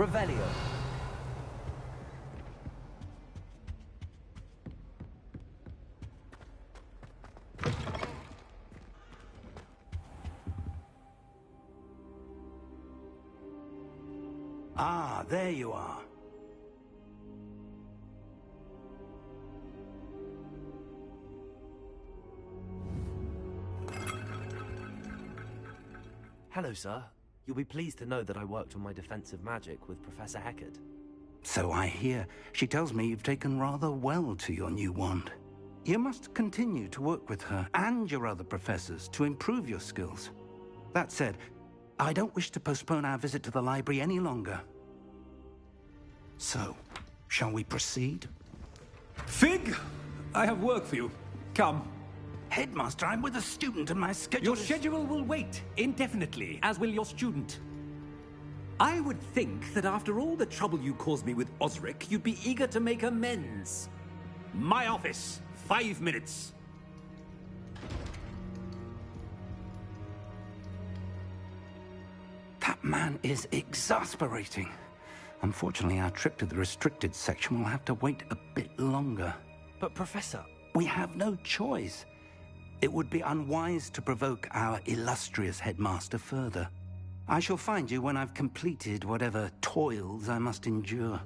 Revelio. Ah, there you are. Hello, sir. You'll be pleased to know that I worked on my defensive magic with Professor Heckard. So I hear. She tells me you've taken rather well to your new wand. You must continue to work with her and your other professors to improve your skills. That said, I don't wish to postpone our visit to the library any longer. So, shall we proceed? Fig! I have work for you. Come. Headmaster, I'm with a student and my schedule Your schedule will wait indefinitely, as will your student. I would think that after all the trouble you caused me with Osric, you'd be eager to make amends. My office, 5 minutes. That man is exasperating. Unfortunately, our trip to the restricted section will have to wait a bit longer. But, Professor... We have no choice. It would be unwise to provoke our illustrious headmaster further. I shall find you when I've completed whatever toils I must endure.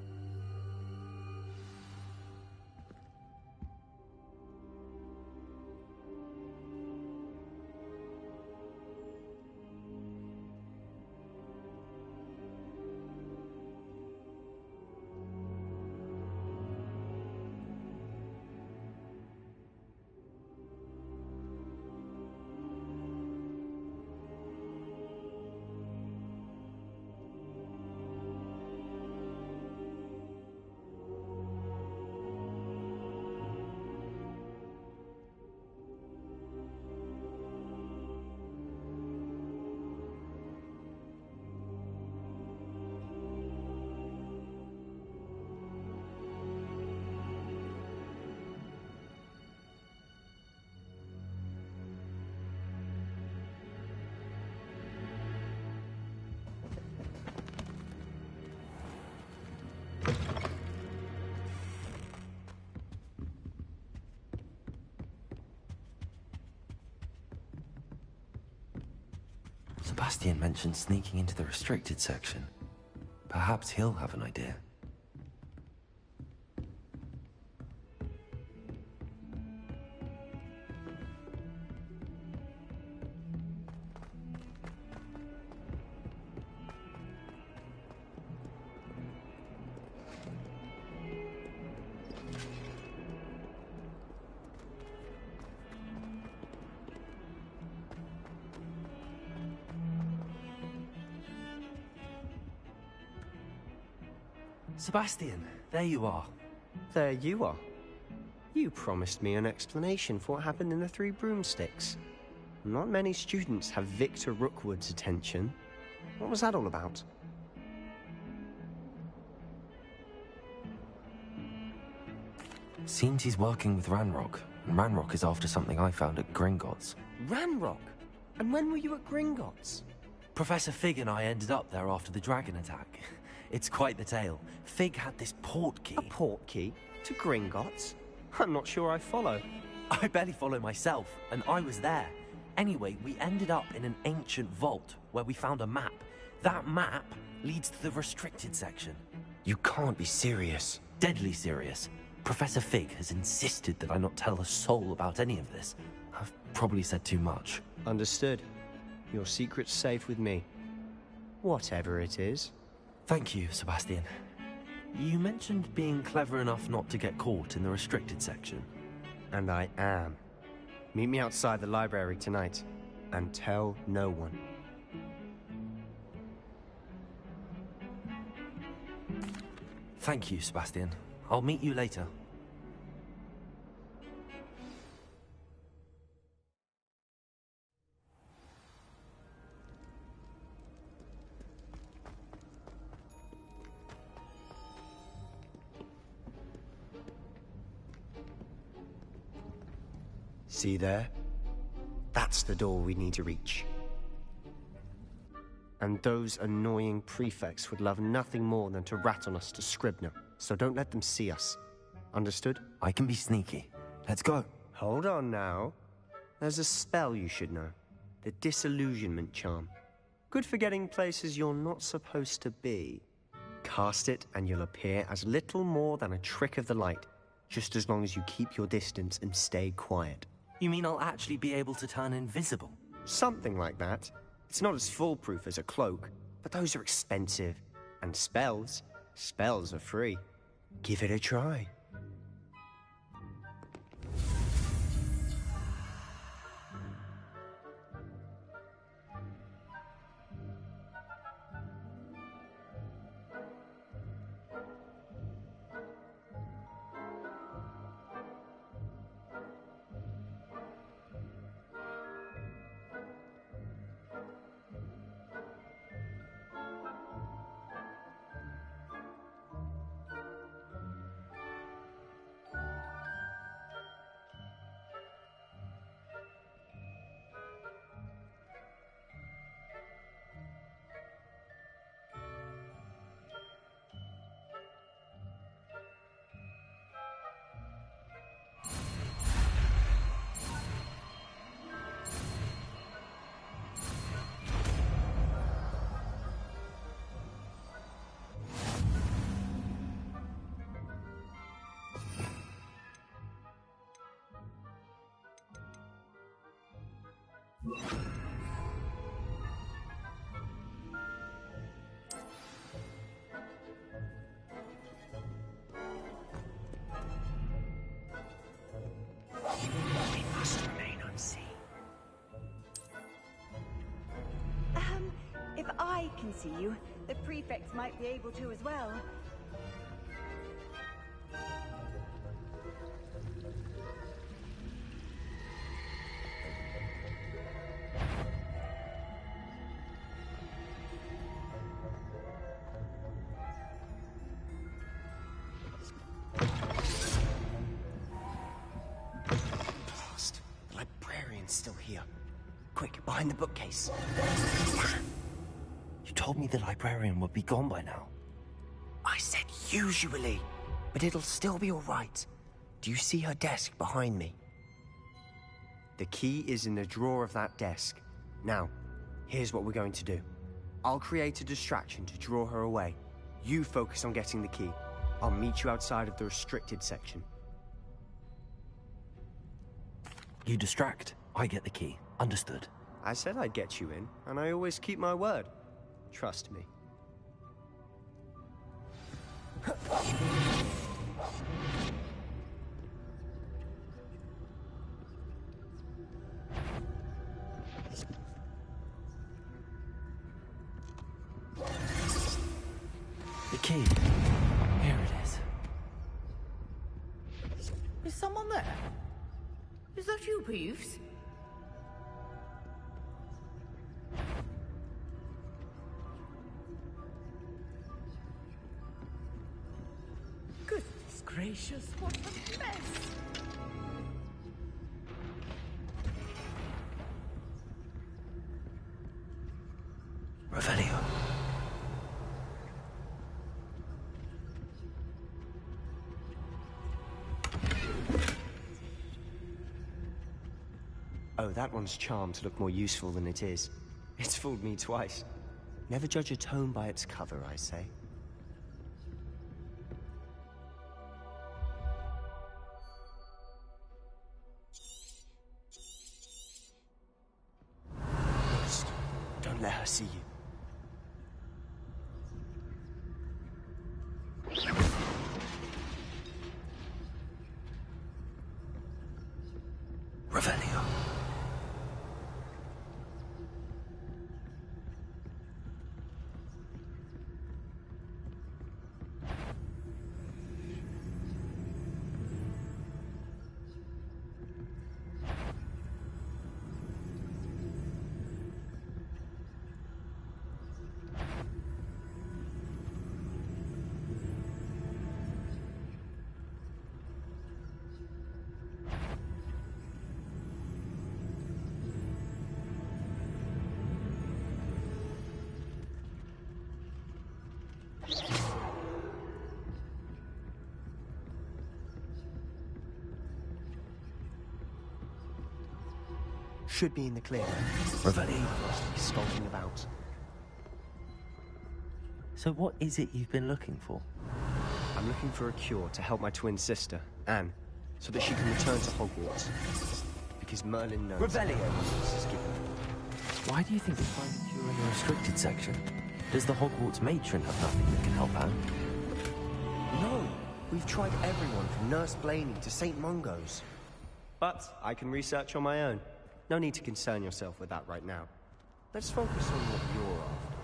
Sebastian mentioned sneaking into the restricted section. Perhaps he'll have an idea. Sebastian, there you are. There you are. You promised me an explanation for what happened in the Three Broomsticks. Not many students have Victor Rookwood's attention. What was that all about? Seems he's working with Ranrock, and Ranrock is after something I found at Gringotts. Ranrock? And when were you at Gringotts? Professor Fig and I ended up there after the dragon attack. It's quite the tale. Fig had this portkey. A portkey? To Gringotts? I'm not sure I follow. I barely follow myself, and I was there. Anyway, we ended up in an ancient vault where we found a map. That map leads to the restricted section. You can't be serious. Deadly serious. Professor Fig has insisted that I not tell a soul about any of this. I've probably said too much. Understood. Your secret's safe with me. Whatever it is. Thank you, Sebastian. You mentioned being clever enough not to get caught in the restricted section. And I am. Meet me outside the library tonight, and tell no one. Thank you, Sebastian. I'll meet you later. See there? That's the door we need to reach. And those annoying prefects would love nothing more than to rat on us to Scribner, so don't let them see us. Understood? I can be sneaky. Let's go. Hold on now. There's a spell you should know. The Disillusionment Charm. Good for getting places you're not supposed to be. Cast it and you'll appear as little more than a trick of the light, just as long as you keep your distance and stay quiet. You mean I'll actually be able to turn invisible? Something like that. It's not as foolproof as a cloak, but those are expensive. And spells are free. Give it a try. If I can see you, the prefects might be able to as well. Blast. The librarian's still here. Quick, behind the bookcase. You told me the librarian would be gone by now. I said usually, but it'll still be all right. Do you see her desk behind me? The key is in the drawer of that desk. Now, here's what we're going to do. I'll create a distraction to draw her away. You focus on getting the key. I'll meet you outside of the restricted section. You distract, I get the key. Understood. I said I'd get you in, and I always keep my word. Trust me. The key. Here it is. Is someone there? Is that you, Peeves? Goodness gracious, what a mess! Revelio. Oh, that one's charmed to look more useful than it is. It's fooled me twice. Never judge a tome by its cover, I say. First, don't let her see you. Revelio. should be in the clear. Revelio. Skulking about. So what is it you've been looking for? I'm looking for a cure to help my twin sister, Anne, so that she can return to Hogwarts. Because Merlin knows Revelio. Hogwarts is given. Why do you think you'll find a cure in the restricted section? Does the Hogwarts matron have nothing that can help Anne? No, we've tried everyone from Nurse Blaney to St. Mungo's. But I can research on my own. No need to concern yourself with that right now. Let's focus on what you're after.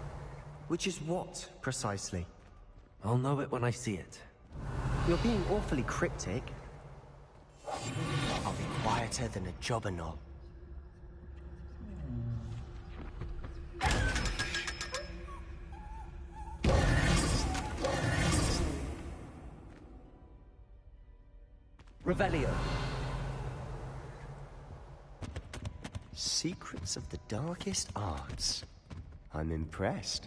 Which is what, precisely? I'll know it when I see it. You're being awfully cryptic. I'll be quieter than a jobberknoll. Revelio. Secrets of the darkest arts. I'm impressed.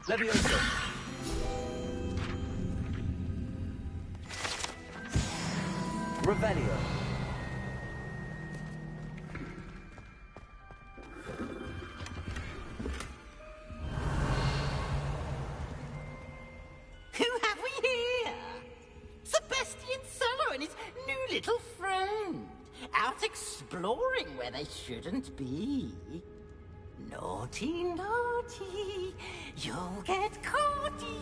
Levioso. Revelio. Who have we here? Sebastian Cello and his new little friend. Out exploring where they shouldn't be. Naughty, naughty. You'll get caughty.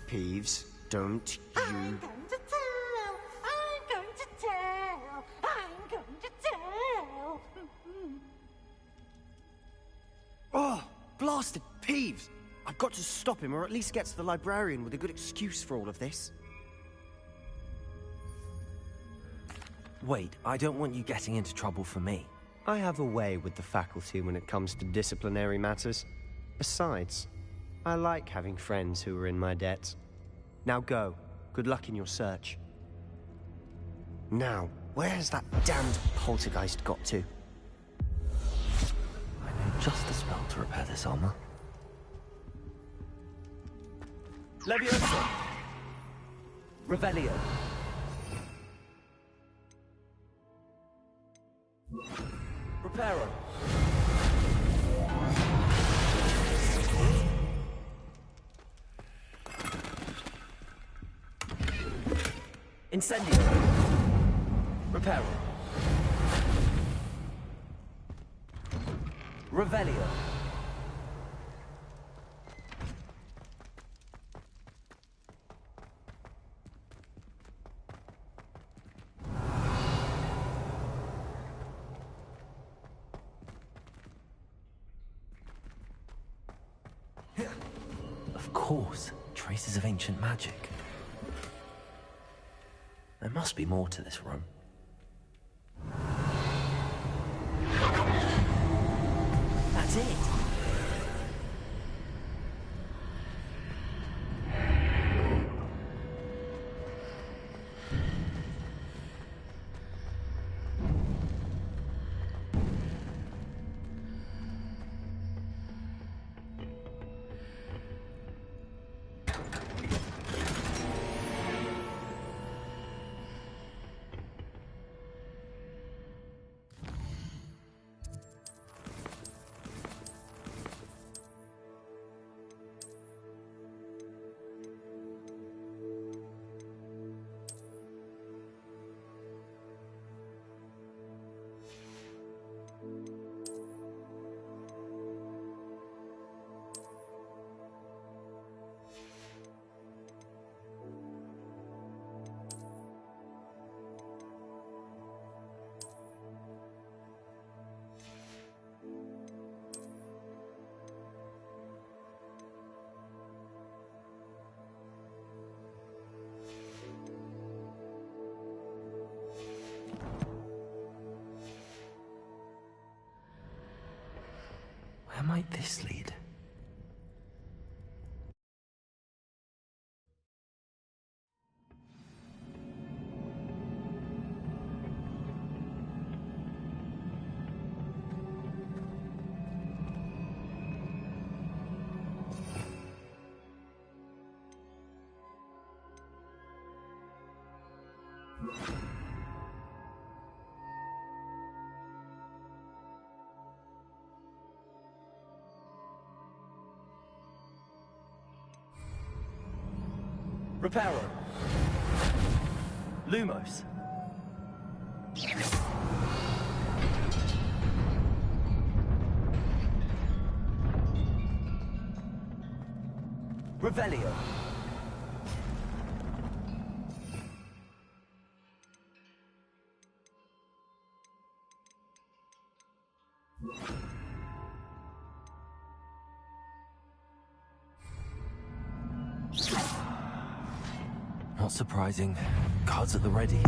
Peeves, don't I'm you... going to tell. I'm going to tell. I'm going to tell. Oh, blasted Peeves! I've got to stop him, or at least get to the librarian with a good excuse for all of this. Wait, I don't want you getting into trouble for me. I have a way with the faculty when it comes to disciplinary matters. Besides, I like having friends who are in my debt. Now go. Good luck in your search. Now, where has that damned poltergeist got to? I know just the spell to repair this armor. Levioso. Revelio. Reparo. Incendio. Reparo. Revelio. Of course, traces of ancient magic. There must be more to this room. That's it! Where might this lead? Reparo. Lumos. Revelio. Not surprising. Cards at the ready.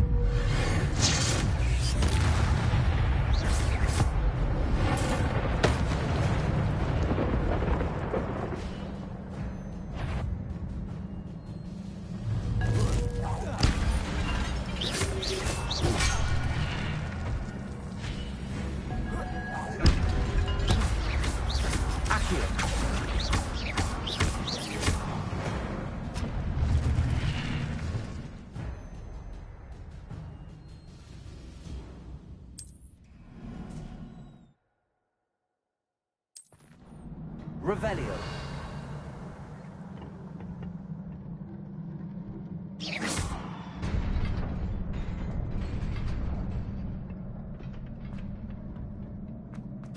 Revelio.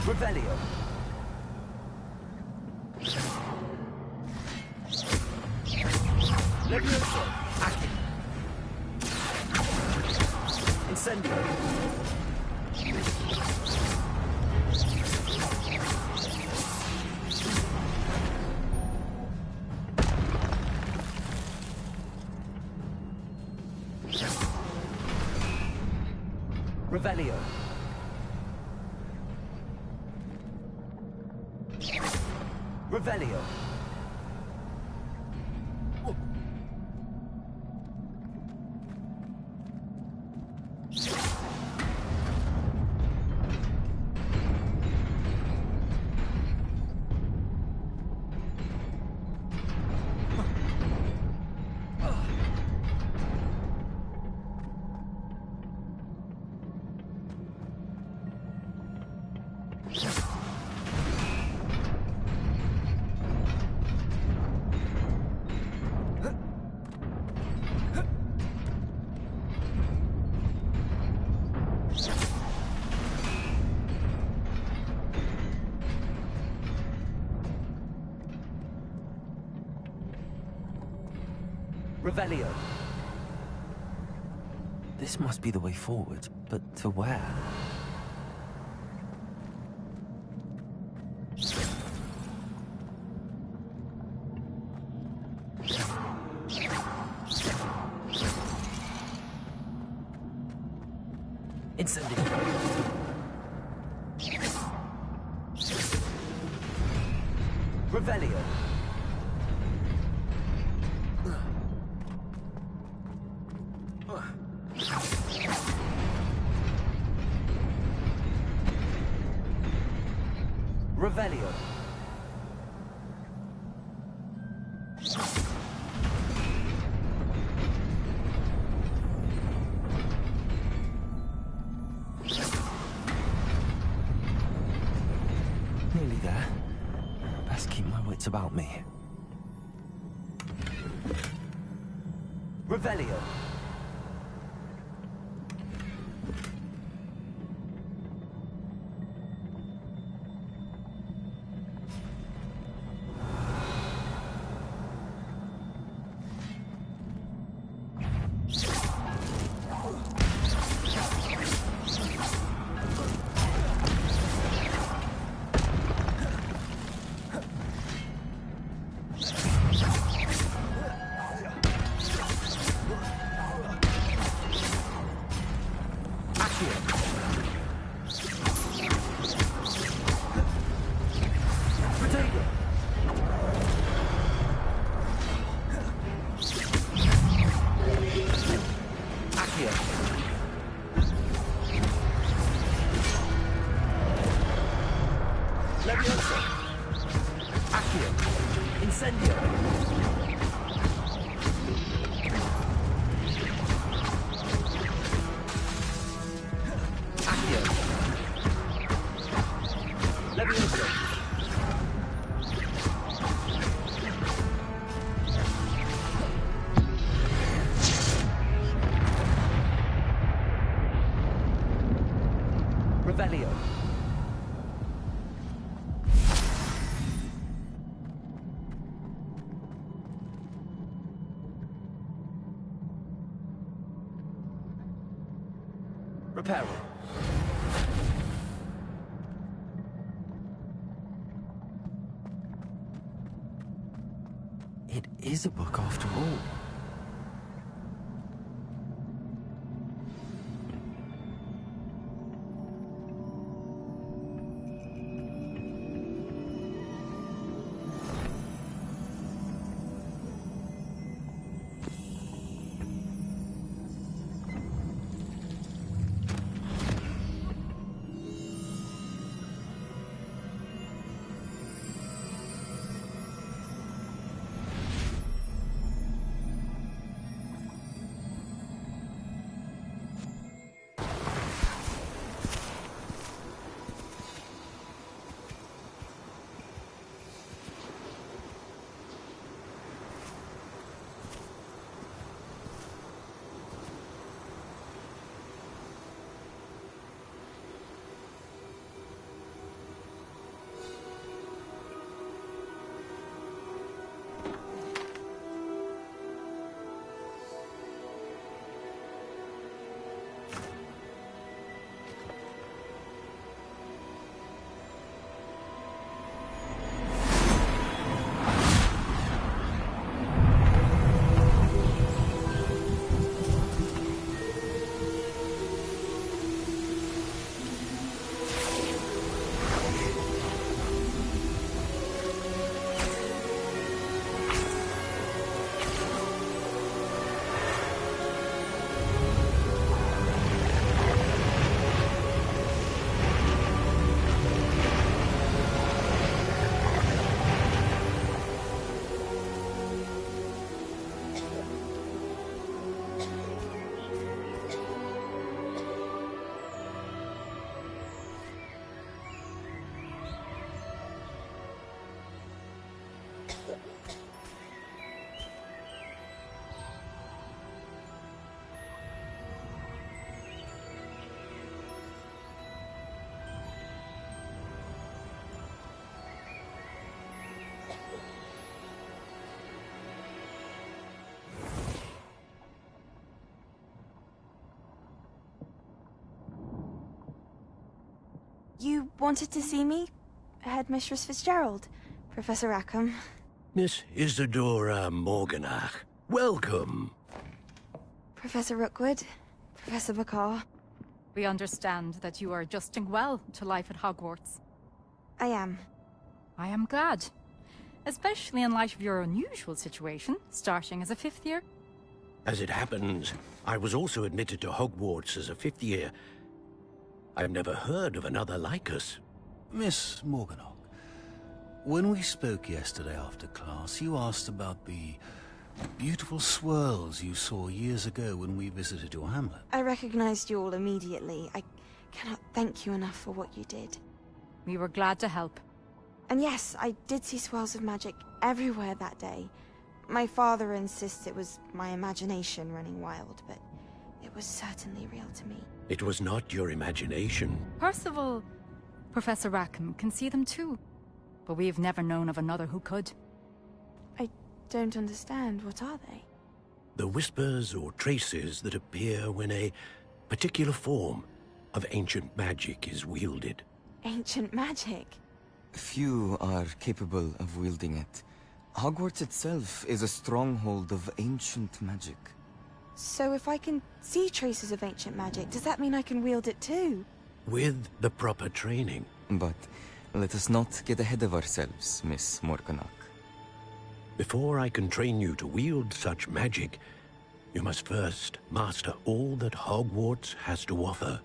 Revelio. Levioso. Aki. Incendio. Revelio. Revelio. Revelio. This must be the way forward, but to where? Incendio. Revelio. Revelio. Nearly there. Best keep my wits about me. Revelio. Levioso. Accio. Incendio. Reparo. It is a book after all. You wanted to see me? Headmistress Fitzgerald? Professor Rackham? Miss Isadora Morganach, welcome. Professor Rookwood? Professor Bakar? We understand that you are adjusting well to life at Hogwarts. I am. I am glad. Especially in light of your unusual situation, starting as a 5th year. As it happens, I was also admitted to Hogwarts as a 5th year. I've never heard of another like us. Miss Morganach, when we spoke yesterday after class, you asked about the beautiful swirls you saw years ago when we visited your hamlet. I recognized you all immediately. I cannot thank you enough for what you did. We were glad to help. And yes, I did see swirls of magic everywhere that day. My father insists it was my imagination running wild, but it was certainly real to me. It was not your imagination. Percival, Professor Rackham can see them too. But we've never known of another who could. I don't understand. What are they? The whispers or traces that appear when a particular form of ancient magic is wielded. Ancient magic? Few are capable of wielding it. Hogwarts itself is a stronghold of ancient magic. So if I can see traces of ancient magic, does that mean I can wield it too? With the proper training. But let us not get ahead of ourselves, Miss Morganach. Before I can train you to wield such magic, you must first master all that Hogwarts has to offer.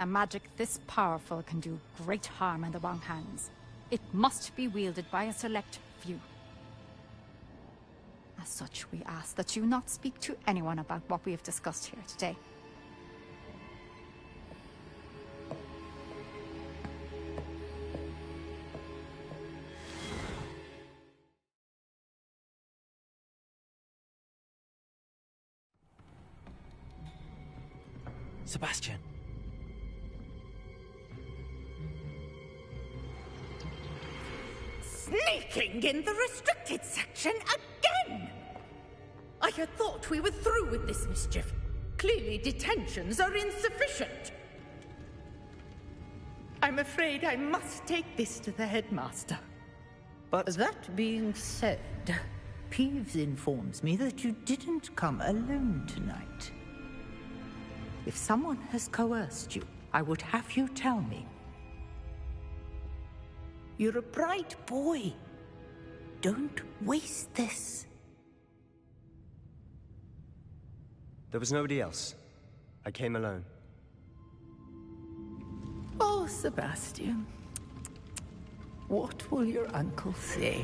A magic this powerful can do great harm in the wrong hands. It must be wielded by a select few. As such, we ask that you not speak to anyone about what we have discussed here today. Sebastian. Sneaking in the restricted section again! I had thought we were through with this mischief. Clearly, detentions are insufficient. I'm afraid I must take this to the headmaster. But that being said, Peeves informs me that you didn't come alone tonight. If someone has coerced you, I would have you tell me. You're a bright boy. Don't waste this. there was nobody else. I came alone. Oh, Sebastian. What will your uncle say?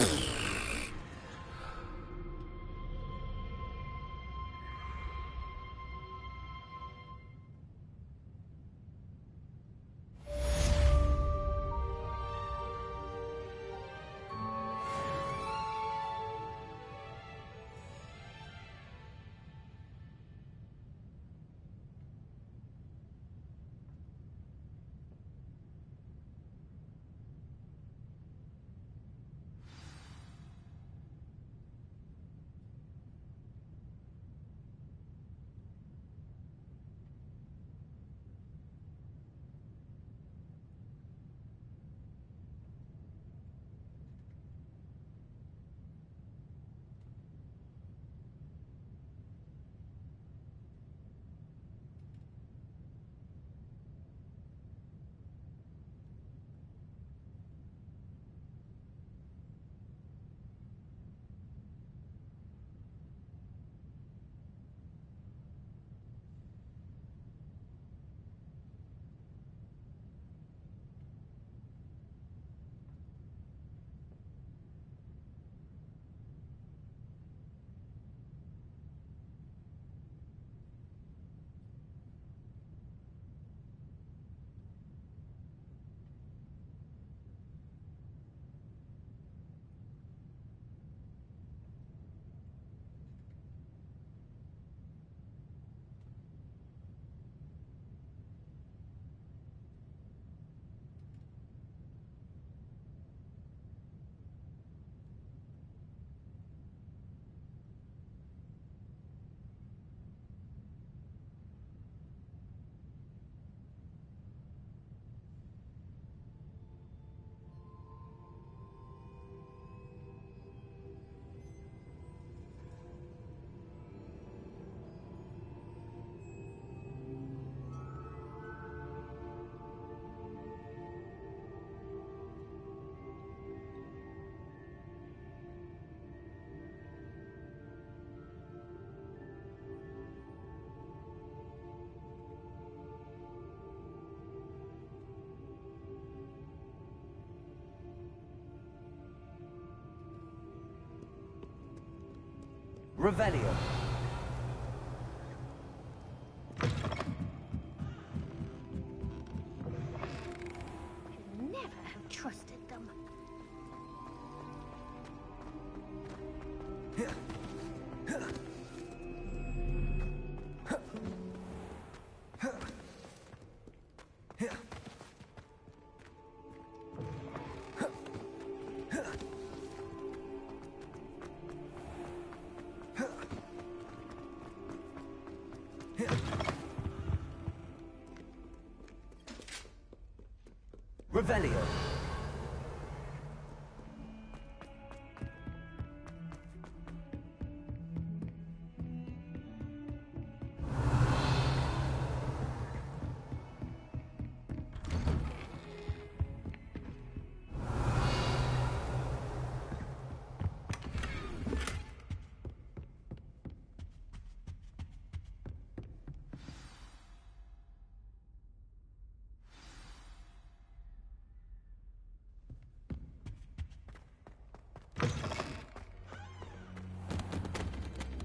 Revelio. Should never have trusted them. Revelio.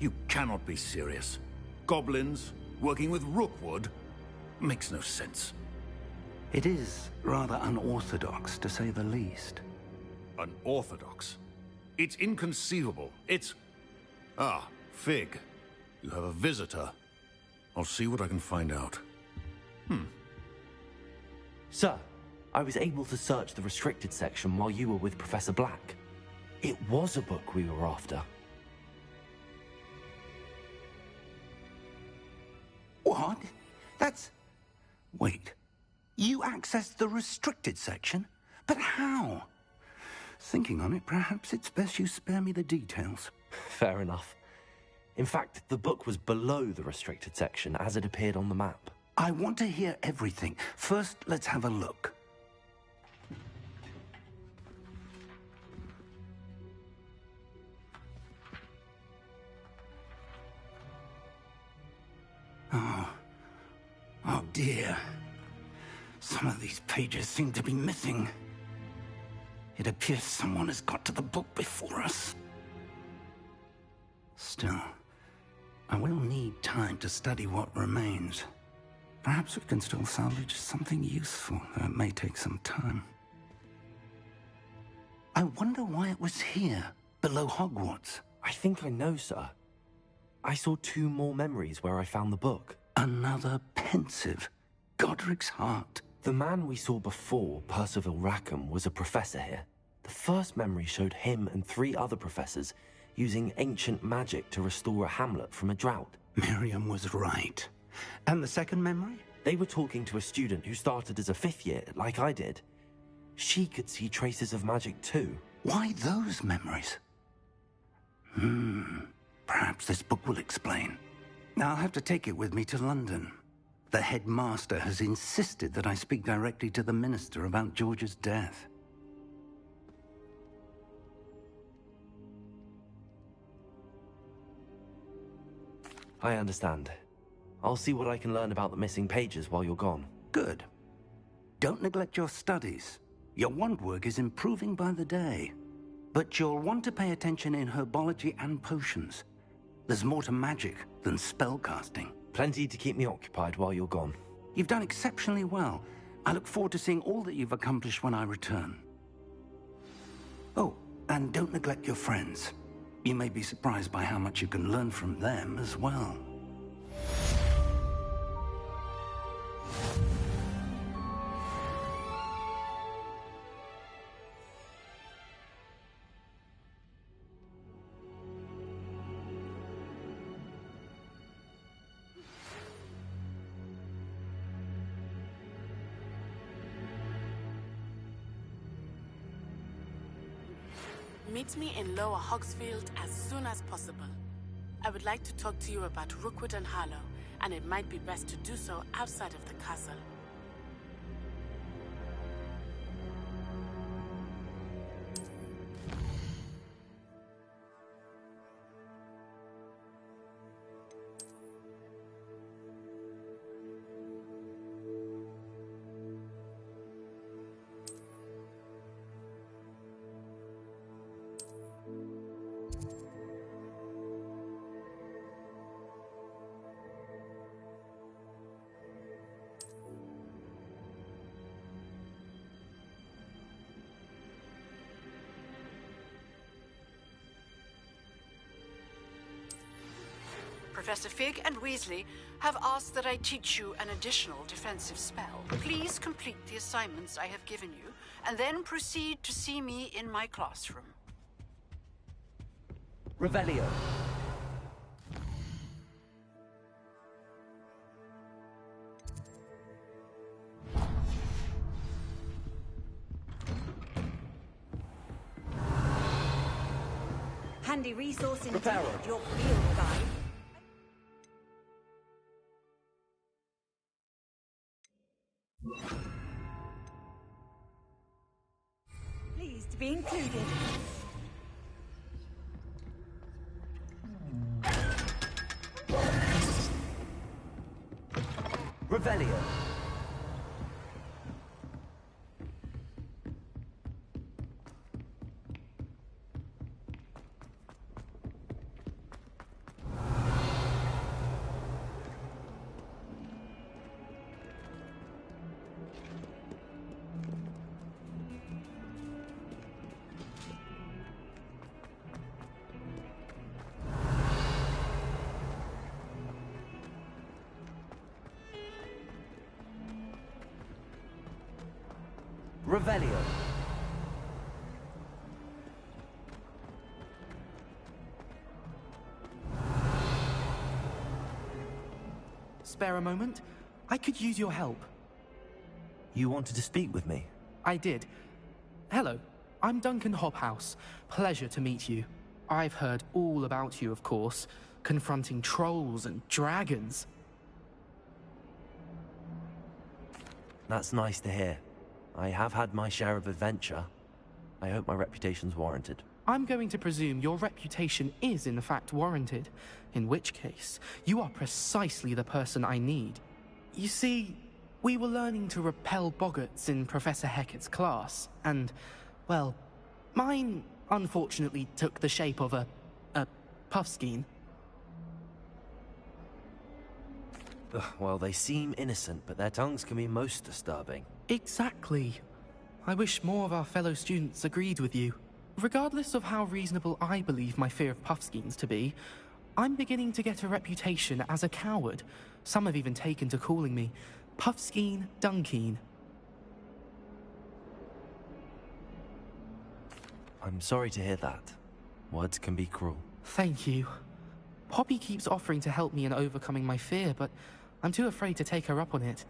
You cannot be serious. Goblins working with Rookwood makes no sense. It is rather unorthodox, to say the least. Unorthodox? It's inconceivable. It's... Ah, Fig. You have a visitor. I'll see what I can find out. Sir, I was able to search the restricted section while you were with Professor Black. It was a book we were after. What? That's... Wait. You accessed the restricted section? But how? Thinking on it, perhaps it's best you spare me the details. Fair enough. In fact, the book was below the restricted section as it appeared on the map. I want to hear everything. First, let's have a look. Oh dear. Some of these pages seem to be missing. It appears someone has got to the book before us. Still, I will need time to study what remains. Perhaps we can still salvage something useful, though it may take some time. I wonder why it was here, below Hogwarts. I think I know, sir. I saw 2 more memories where I found the book. Another pensive. Godric's heart. The man we saw before, Percival Rackham, was a professor here. The first memory showed him and 3 other professors using ancient magic to restore a hamlet from a drought. Miriam was right. And the second memory? They were talking to a student who started as a 5th year, like I did. She could see traces of magic too. Why those memories? Perhaps this book will explain. I'll have to take it with me to London. The headmaster has insisted that I speak directly to the minister about George's death. I understand. I'll see what I can learn about the missing pages while you're gone. Good. Don't neglect your studies. Your wand work is improving by the day. But you'll want to pay attention in herbology and potions. There's more to magic than spellcasting. Plenty to keep me occupied while you're gone. You've done exceptionally well. I look forward to seeing all that you've accomplished when I return. Oh, and don't neglect your friends. You may be surprised by how much you can learn from them as well. Meet me in Lower Hogsfield as soon as possible. I would like to talk to you about Rookwood and Harlow, and it might be best to do so outside of the castle. Professor Fig and Weasley have asked that I teach you an additional defensive spell. Please complete the assignments I have given you, and then proceed to see me in my classroom. Revelio. Handy resource indeed, Preparo. your field guide. Pleased to be included. Revelio. Revelio. spare a moment? I could use your help. You wanted to speak with me? I did. Hello, I'm Duncan Hobhouse. Pleasure to meet you. I've heard all about you, of course, confronting trolls and dragons. That's nice to hear. I have had my share of adventure. I hope my reputation's warranted. I'm going to presume your reputation is in fact warranted, in which case, you are precisely the person I need. You see, we were learning to repel boggarts in Professor Hecat's class, and, well, mine unfortunately took the shape of a puffskein. Well, they seem innocent, but their tongues can be most disturbing. Exactly. I wish more of our fellow students agreed with you. Regardless of how reasonable I believe my fear of puffskeins to be, I'm beginning to get a reputation as a coward. Some have even taken to calling me Puffskein Dunkeen. I'm sorry to hear that. Words can be cruel. Thank you. Poppy keeps offering to help me in overcoming my fear, but I'm too afraid to take her up on it.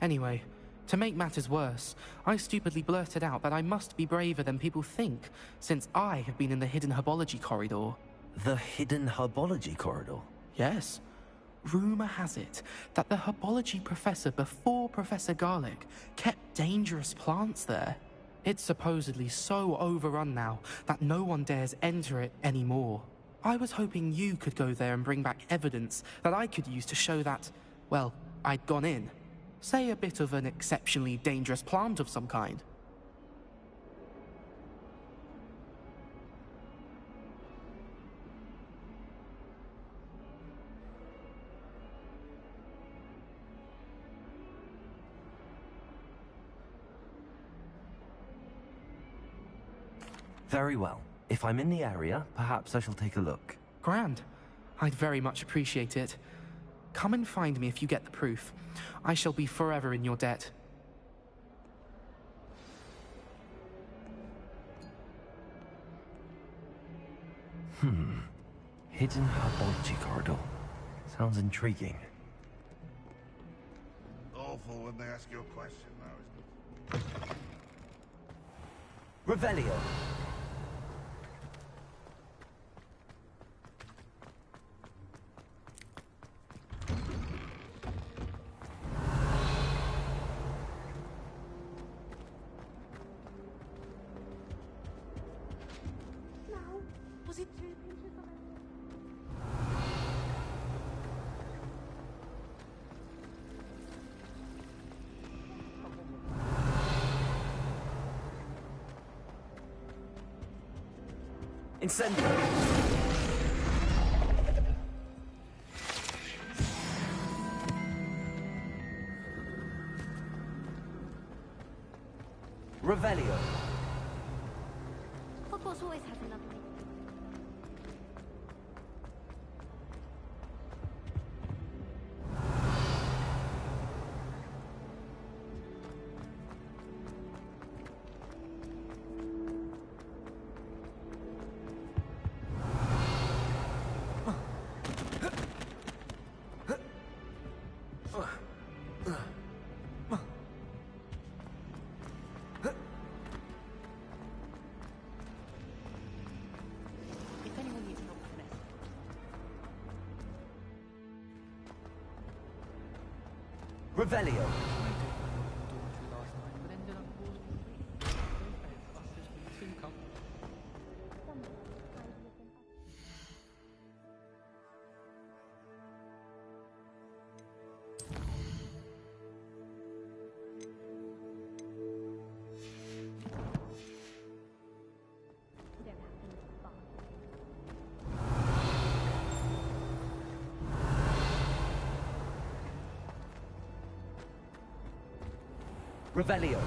Anyway, to make matters worse, I stupidly blurted out that I must be braver than people think, since I have been in the hidden herbology corridor. The hidden herbology corridor? Yes. Rumor has it that the herbology professor before Professor Garlic kept dangerous plants there. It's supposedly so overrun now that no one dares enter it anymore. I was hoping you could go there and bring back evidence that I could use to show that, well, I'd gone in. Say a bit of an exceptionally dangerous plant of some kind. Very well. If I'm in the area, perhaps I shall take a look. Grand. I'd very much appreciate it. Come and find me if you get the proof. I shall be forever in your debt. Hidden herbology corridor. Sounds intriguing. Awful when they ask you a question, though, isn't it? Revelio. Was it 2 inches of Incendio. Revelio. Hogwarts always has another name. Revelio. Revelio.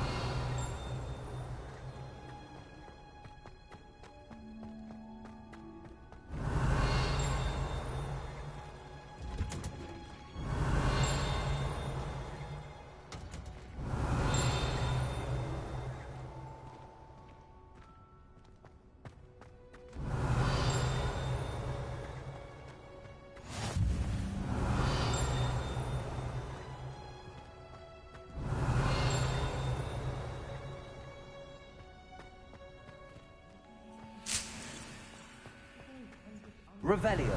Revelio.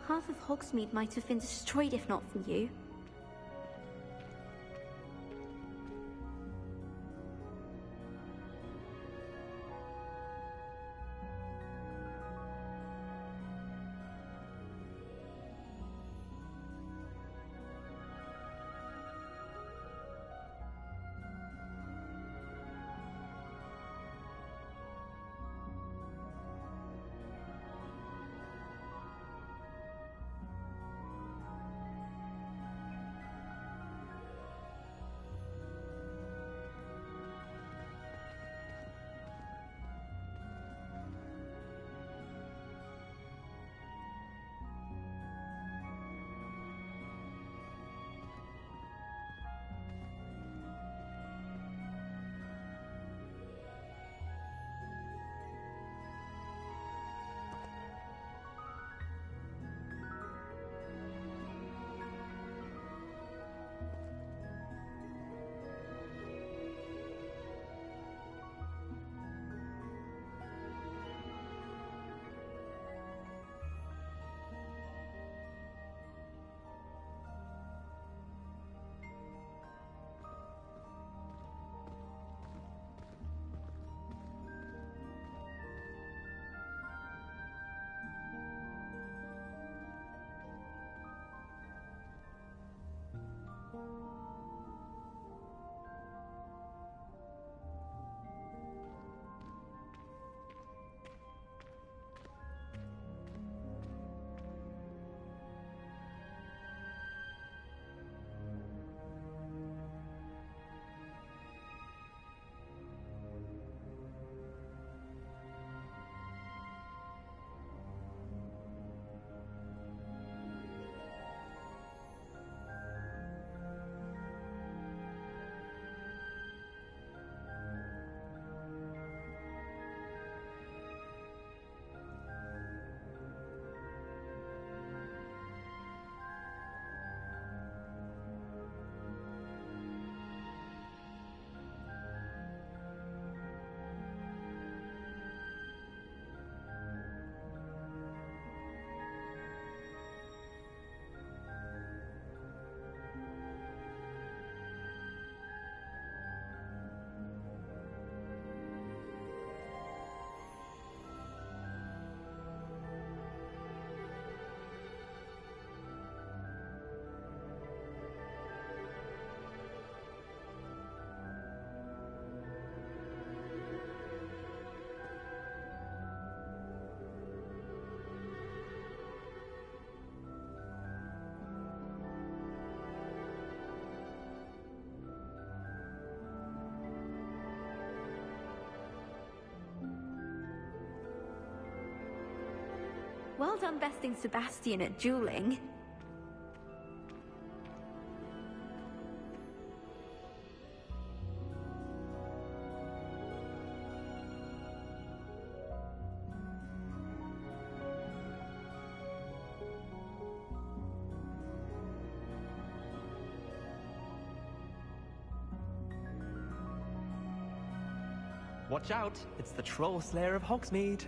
Half of Hogsmeade might have been destroyed if not for you. Well done besting Sebastian at dueling. Watch out, it's the Troll Slayer of Hogsmeade.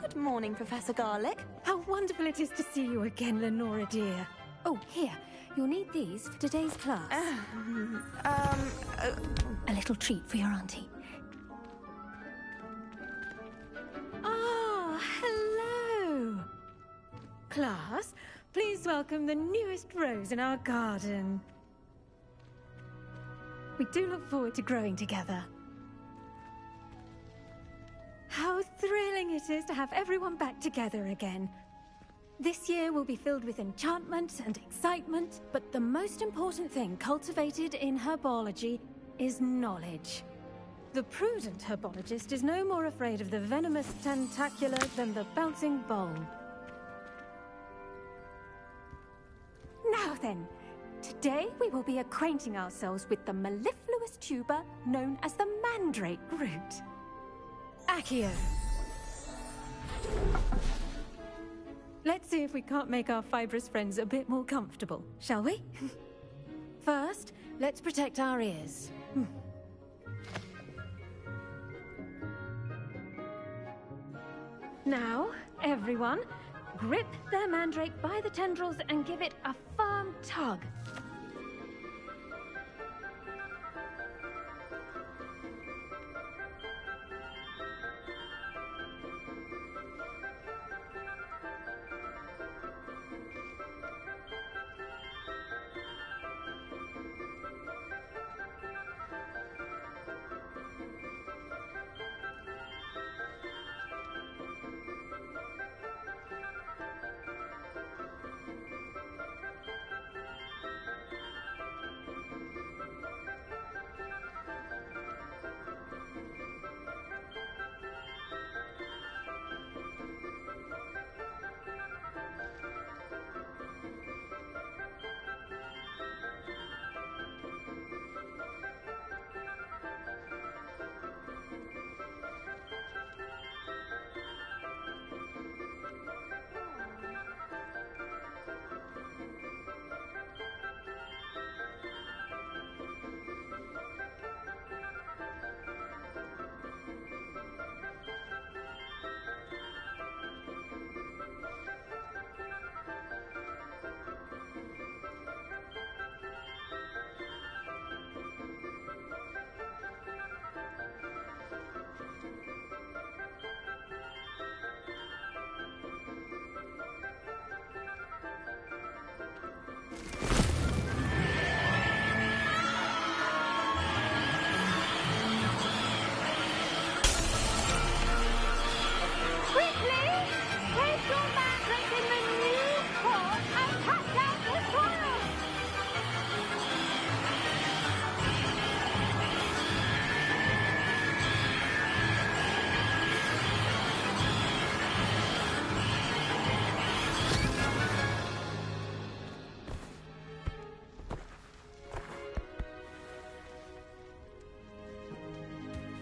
Good morning, Professor Garlick. How wonderful it is to see you again, Lenora dear. Oh, here. You'll need these for today's class. A little treat for your auntie. Ah, hello. Class, please welcome the newest rose in our garden. We do look forward to growing together. How thrilling it is to have everyone back together again. This year will be filled with enchantment and excitement, but the most important thing cultivated in herbology is knowledge. The prudent herbologist is no more afraid of the venomous tentacular than the bouncing bulb. Now then, today we will be acquainting ourselves with the mellifluous tuber known as the mandrake root. Accio. Let's see if we can't make our fibrous friends a bit more comfortable, shall we? First, let's protect our ears. Now, everyone, grip their mandrake by the tendrils and give it a firm tug.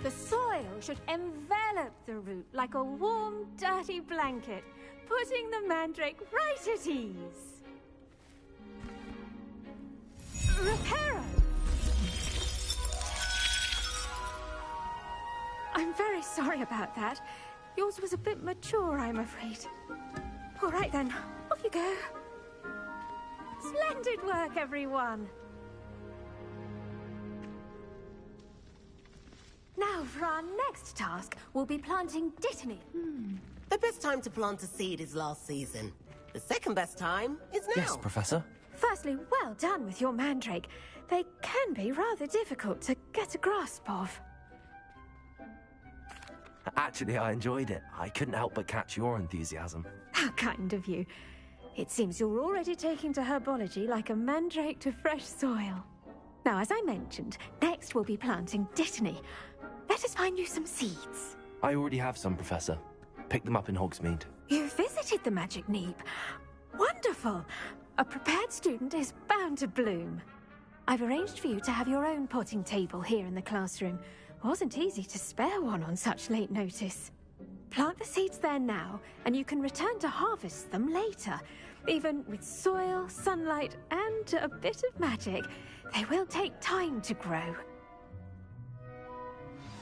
The soil should envelop the root like a warm, dirty blanket, putting the mandrake right at ease. Reparo! I'm very sorry about that. Yours was a bit mature, I'm afraid. All right then, off you go. Splendid work, everyone. Now, for our next task, we'll be planting dittany. The best time to plant a seed is last season. The second best time is now. Yes, Professor. Firstly, well done with your mandrake. They can be rather difficult to get a grasp of. Actually, I enjoyed it. I couldn't help but catch your enthusiasm. How kind of you. It seems you're already taking to herbology like a mandrake to fresh soil. Now, as I mentioned, next we'll be planting dittany. Let us find you some seeds. I already have some, Professor. Picked them up in Hogsmeade. You visited the Magic Neep. Wonderful. A prepared student is bound to bloom. I've arranged for you to have your own potting table here in the classroom. Wasn't easy to spare one on such late notice. Plant the seeds there now, and you can return to harvest them later. Even with soil, sunlight, and a bit of magic, they will take time to grow.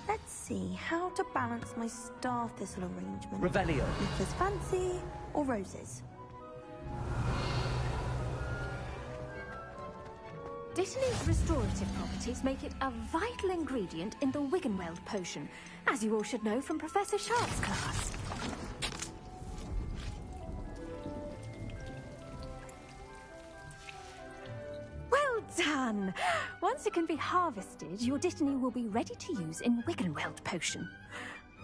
Let's see how to balance my star thistle arrangement. Revelio. Nicholas Fancy or roses? Dittany's restorative properties make it a vital ingredient in the Wiggenweld potion, as you all should know from Professor Sharp's class. Well done! Once it can be harvested, your dittany will be ready to use in Wiggenweld potion.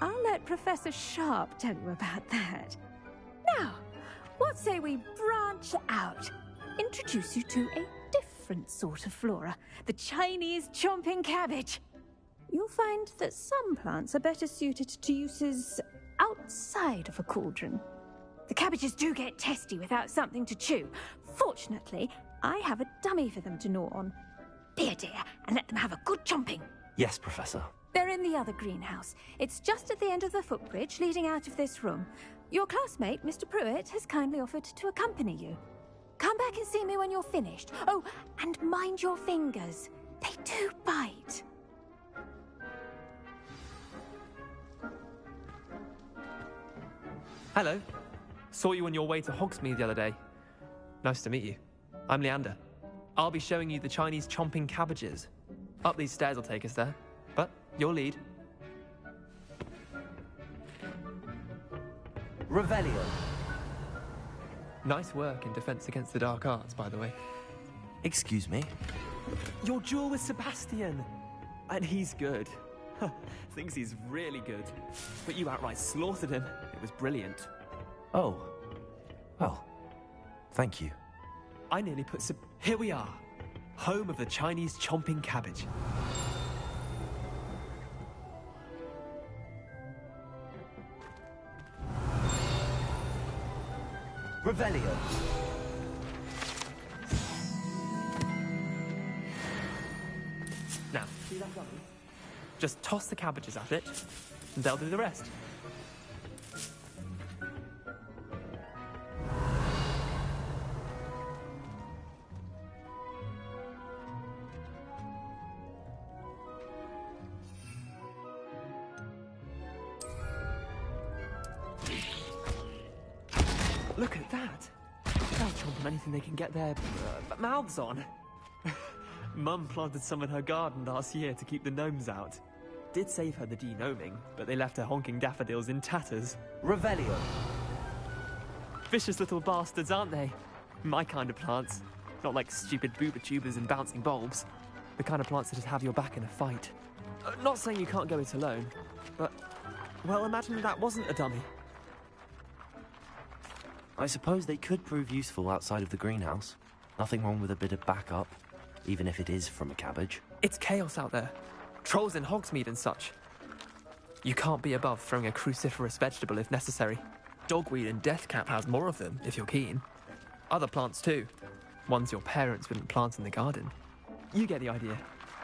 I'll let Professor Sharp tell you about that. Now, what say we branch out? Introduce you to a different sort of flora, the Chinese chomping cabbage. You'll find that some plants are better suited to uses outside of a cauldron. The cabbages do get testy without something to chew. Fortunately, I have a dummy for them to gnaw on. Be a dear and let them have a good chomping. Yes, Professor. They're in the other greenhouse. It's just at the end of the footbridge leading out of this room. Your classmate, Mr. Pruitt, has kindly offered to accompany you. Come back and see me when you're finished. Oh, and mind your fingers. They do bite. Hello. Saw you on your way to Hogsmeade the other day. Nice to meet you. I'm Leander. I'll be showing you the Chinese chomping cabbages. Up these stairs will take us there. But your lead. Revelio. Nice work in Defense Against the Dark Arts, by the way. Excuse me? Your duel with Sebastian! And he's good. Thinks he's really good. But you outright slaughtered him. It was brilliant. Oh. Well, thank you. I nearly put Here we are. Home of the Chinese chomping cabbage. Revelio. Now, see that dummy? Just toss the cabbages at it, and they'll do the rest. Look at that! They'll chomp on anything they can get their mouths on. Mum planted some in her garden last year to keep the gnomes out. Did save her the de-gnoming, but they left her honking daffodils in tatters. Revelio. Vicious little bastards, aren't they? My kind of plants. Not like stupid booba tubers and bouncing bulbs. The kind of plants that just have your back in a fight. Not saying you can't go it alone, but... well, imagine that wasn't a dummy. I suppose they could prove useful outside of the greenhouse. Nothing wrong with a bit of backup, even if it is from a cabbage. It's chaos out there. Trolls in Hogsmeade and such. You can't be above throwing a cruciferous vegetable if necessary. Dogweed and deathcap has more of them, if you're keen. Other plants too. Ones your parents wouldn't plant in the garden. You get the idea.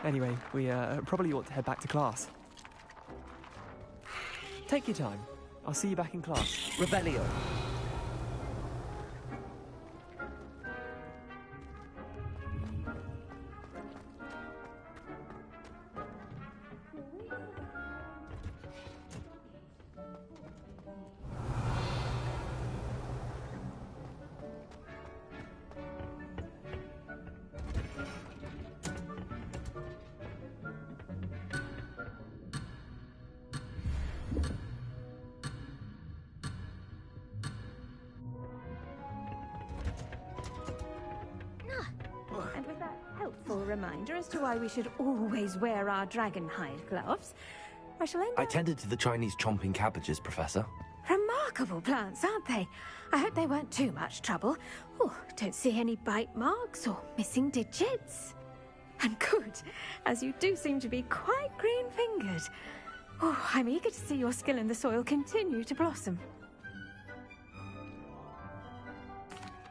Anyway, we probably ought to head back to class. Take your time. I'll see you back in class. Revelio. reminder as to why we should always wear our dragon hide gloves, I shall end I up... tended to the Chinese chomping cabbages, Professor. Remarkable plants, aren't they? I hope they weren't too much trouble. Oh, don't see any bite marks or missing digits. And good, as you do seem to be quite green-fingered. Oh, I'm eager to see your skill in the soil continue to blossom.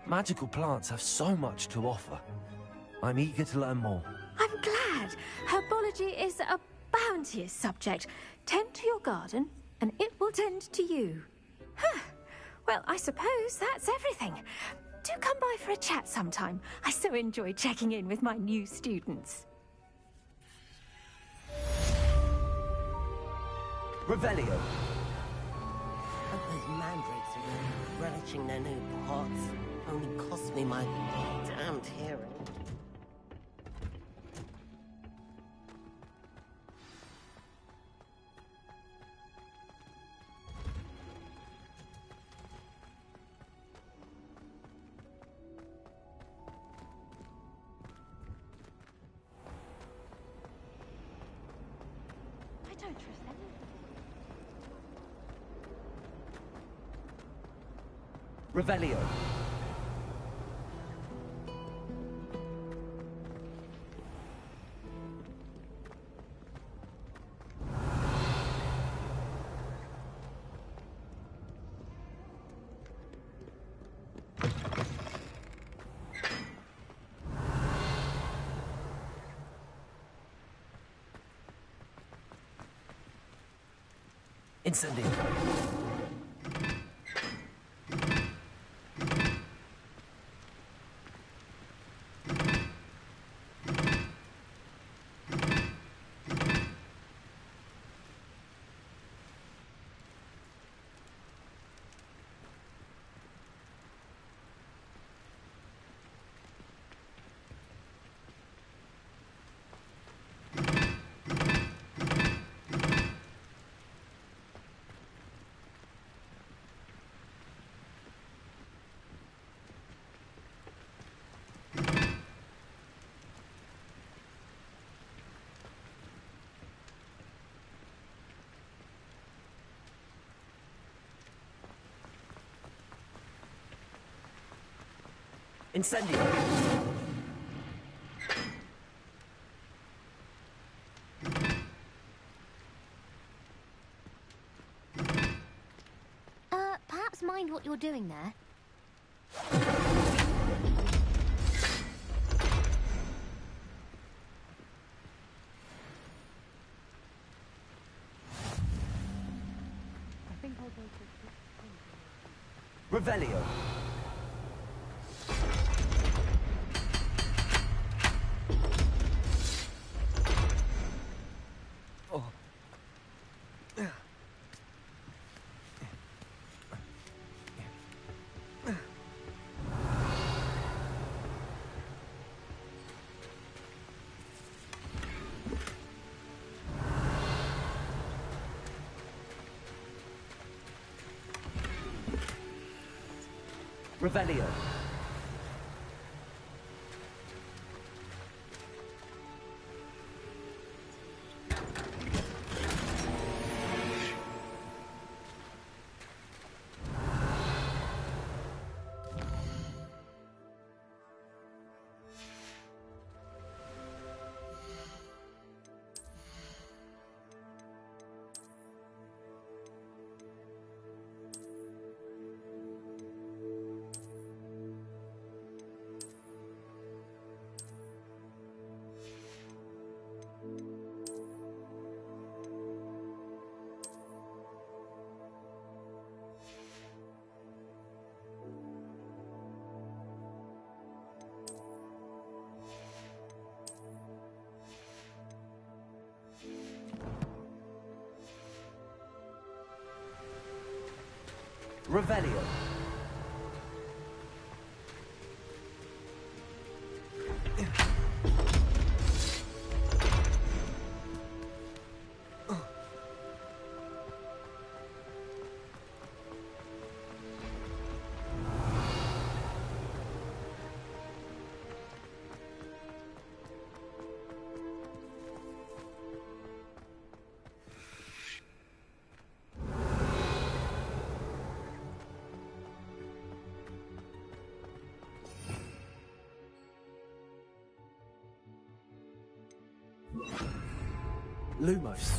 Magical plants have so much to offer. I'm eager to learn more. I'm glad. Herbology is a bounteous subject. Tend to your garden, and it will tend to you. Huh. Well, I suppose that's everything. Do come by for a chat sometime. I so enjoy checking in with my new students. Revelio. Hope those mandrakes are really relishing their new pots. Only cost me my damned hearing. I don't trust them. Revelio. Incendio. Incendio. Perhaps mind what you're doing there. I think I'll go to... Revelio. Revelio. Revelio. Lumos.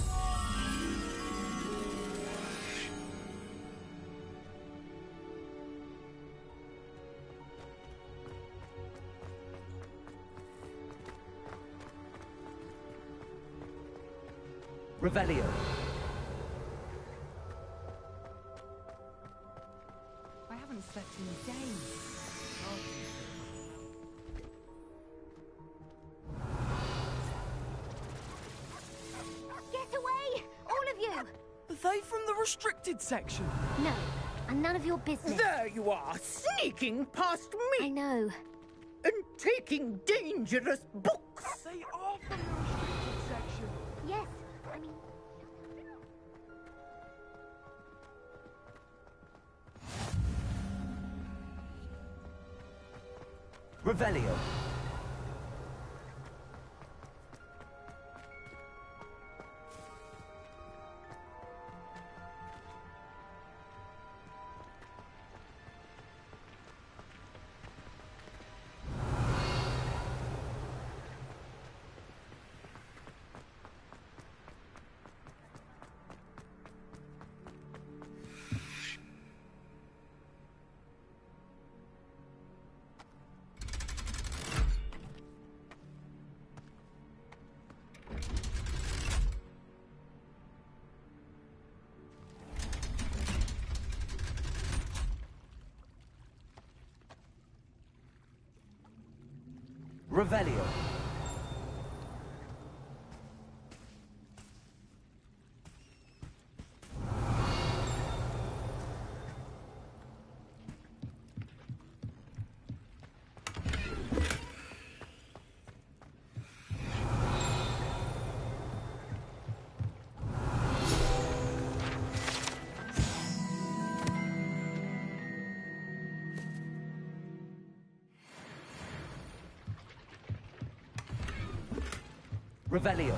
Revelio. I haven't slept in days. Get away! All of you! Are they from the restricted section? No, and none of your business. There you are, sneaking past me! I know. And taking dangerous books! They are from the restricted section. Yes, I mean... Revelio. Revelio. Revelio.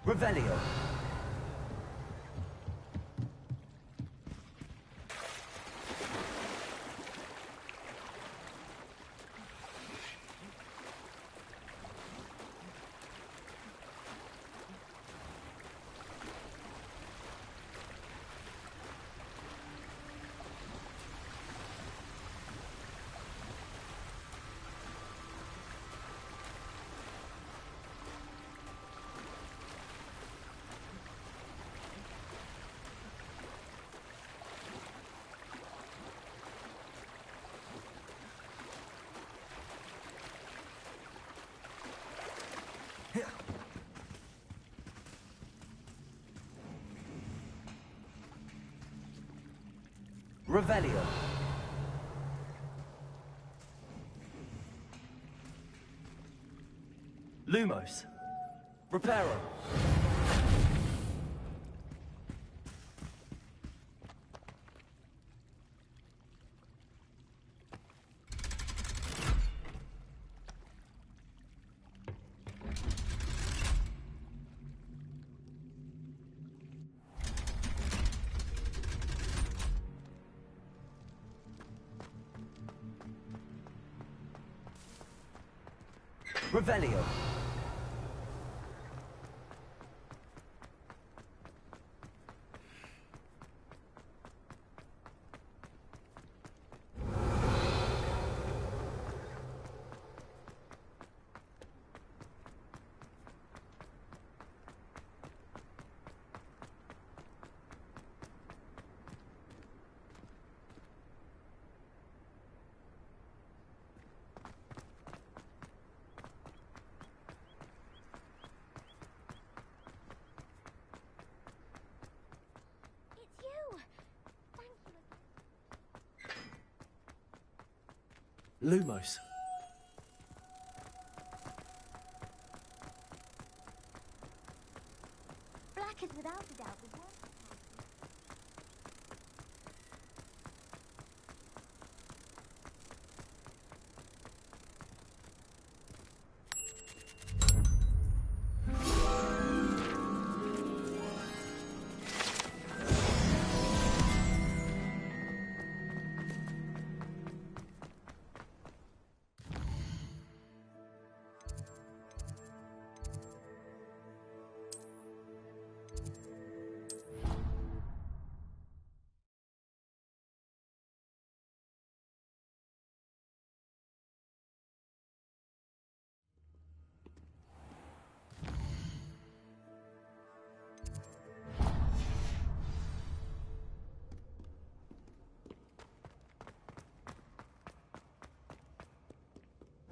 Revelio. Revelio. Lumos. Reparo. Revelio. Lumos. Black is without a doubt the worst.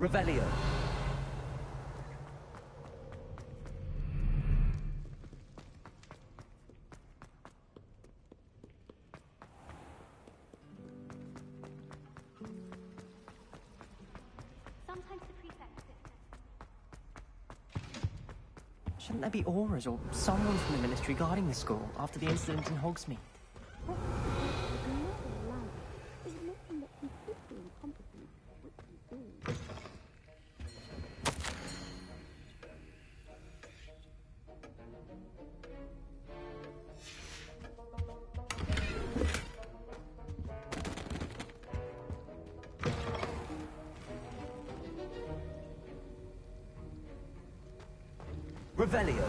Revelio. Sometimes the prefect. Shouldn't there be auras or someone from the ministry guarding the school after the incident in Hogsmeade? Revelio.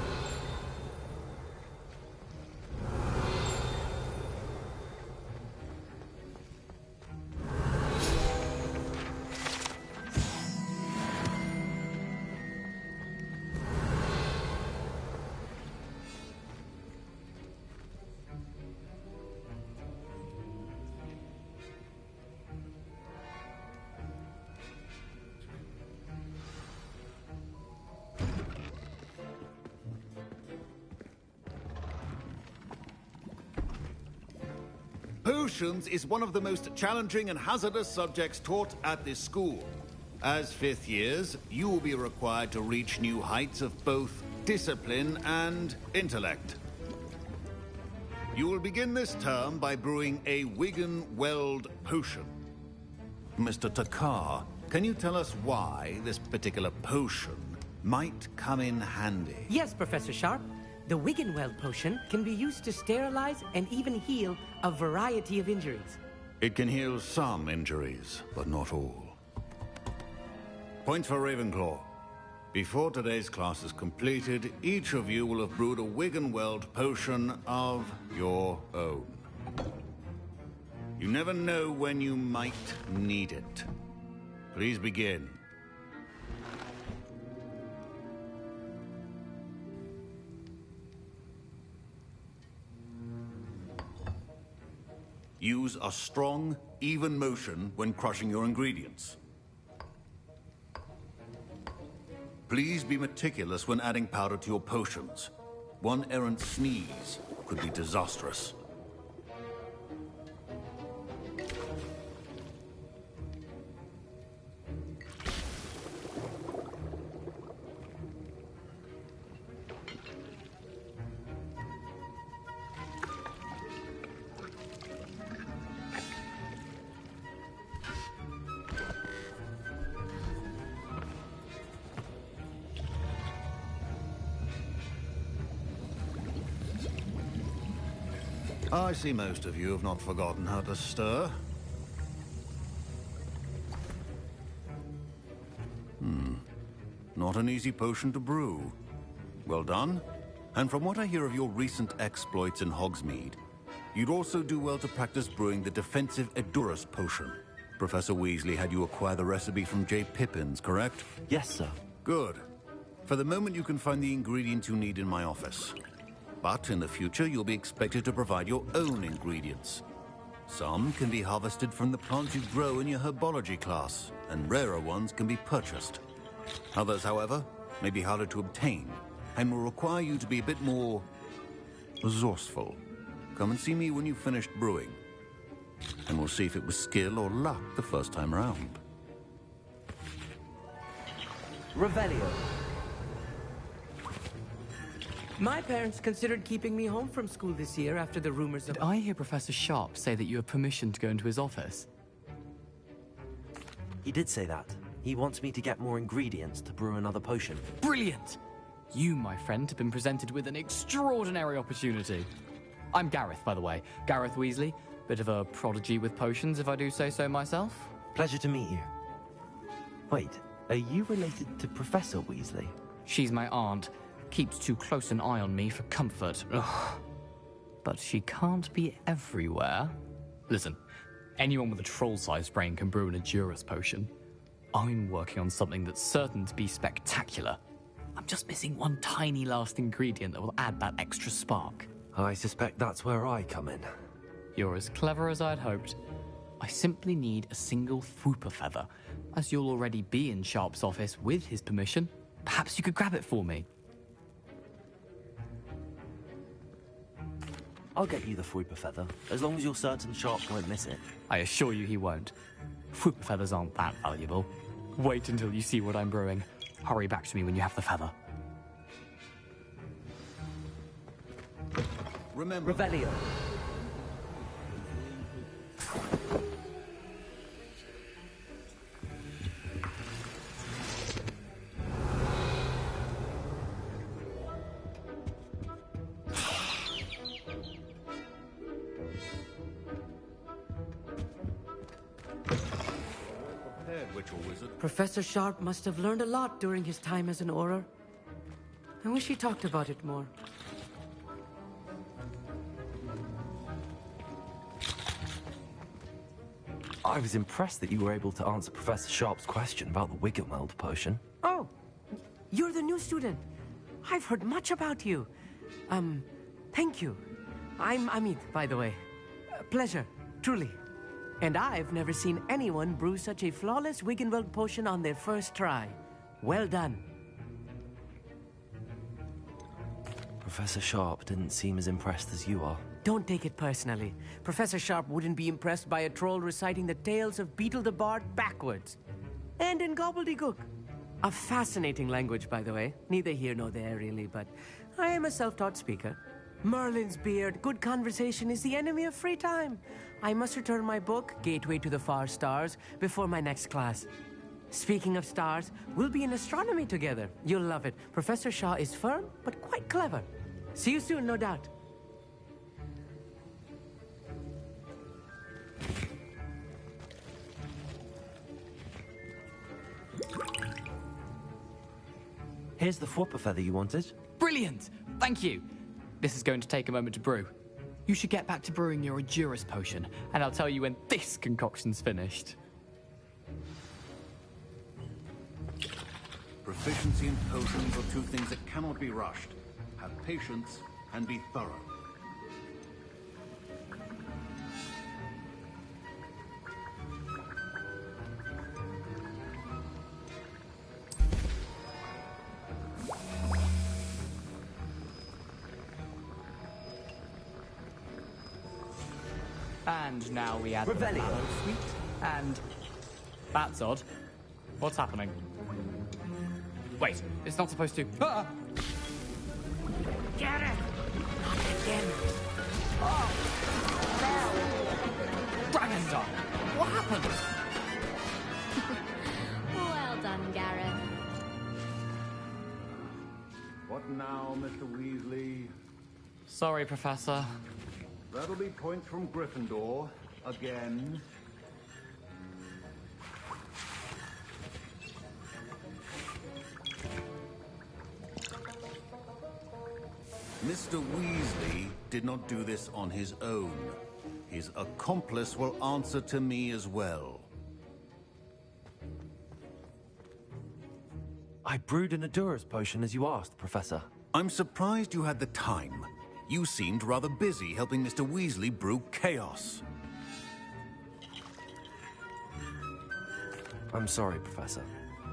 Potions is one of the most challenging and hazardous subjects taught at this school. As fifth years, you will be required to reach new heights of both discipline and intellect. You will begin this term by brewing a Wigan-Weld potion. Mr. Takar, can you tell us why this particular potion might come in handy? Yes, Professor Sharp. The Wigan-Weld potion can be used to sterilize and even heal a variety of injuries. It can heal some injuries, but not all. Point for Ravenclaw. Before today's class is completed, each of you will have brewed a Wigan-Weld potion of your own. You never know when you might need it. Please begin. Use a strong, even motion when crushing your ingredients. Please be meticulous when adding powder to your potions. One errant sneeze could be disastrous. I see most of you have not forgotten how to stir. Not an easy potion to brew. Well done. And from what I hear of your recent exploits in Hogsmeade, you'd also do well to practice brewing the defensive Edurus potion. Professor Weasley had you acquire the recipe from J. Pippin's, correct? Yes, sir. Good. For the moment, you can find the ingredients you need in my office. But in the future, you'll be expected to provide your own ingredients. Some can be harvested from the plants you grow in your herbology class, and rarer ones can be purchased. Others, however, may be harder to obtain, and will require you to be a bit more resourceful. Come and see me when you've finished brewing, and we'll see if it was skill or luck the first time around. Revelio. My parents considered keeping me home from school this year after the rumors Did I hear Professor Sharp say that you have permission to go into his office? He did say that. He wants me to get more ingredients to brew another potion. Brilliant! You, my friend, have been presented with an extraordinary opportunity. I'm Gareth, by the way. Gareth Weasley. Bit of a prodigy with potions, if I do say so myself. Pleasure to meet you. Wait, are you related to Professor Weasley? She's my aunt. Keeps too close an eye on me for comfort. Ugh. But she can't be everywhere. Listen, anyone with a troll-sized brain can brew an Edurus potion. I'm working on something that's certain to be spectacular. I'm just missing one tiny last ingredient that will add that extra spark. I suspect that's where I come in. You're as clever as I'd hoped. I simply need a single Fwooper feather. As you'll already be in Sharp's office with his permission, perhaps you could grab it for me. I'll get you the Fwooper feather, as long as you're certain Sharp won't miss it. I assure you he won't. Fwooper feathers aren't that valuable. Wait until you see what I'm brewing. Hurry back to me when you have the feather. Remember. Revelio. Professor Sharp must have learned a lot during his time as an Auror. I wish he talked about it more. I was impressed that you were able to answer Professor Sharp's question about the Wiggenweld potion. Oh, you're the new student. I've heard much about you. Thank you. I'm Amit, by the way. Pleasure, truly. And I've never seen anyone brew such a flawless Wiggenweld potion on their first try. Well done. Professor Sharp didn't seem as impressed as you are. Don't take it personally. Professor Sharp wouldn't be impressed by a troll reciting the tales of Beetle the Bard backwards. And in gobbledygook. A fascinating language, by the way. Neither here nor there, really, but I am a self-taught speaker. Merlin's beard, good conversation is the enemy of free time. I must return my book, Gateway to the Far Stars, before my next class. Speaking of stars, we'll be in astronomy together. You'll love it. Professor Shaw is firm, but quite clever. See you soon, no doubt. Here's the Fwooper feather you wanted. Brilliant! Thank you! This is going to take a moment to brew. You should get back to brewing your Edurus potion, and I'll tell you when this concoction's finished. Proficiency in potions are two things that cannot be rushed. Have patience and be thorough. And now we add the Revelio. mallow sweet, and... That's odd. What's happening? Wait, it's not supposed to... Ah! Get it! Not again. Oh! Dragon Dog! What happened? Well done, Gareth. What now, Mr. Weasley? Sorry, Professor. That'll be points from Gryffindor. Again. Mr. Weasley did not do this on his own. His accomplice will answer to me as well. I brewed an Edurus potion as you asked, Professor. I'm surprised you had the time. You seemed rather busy helping Mr. Weasley brew chaos. I'm sorry, Professor.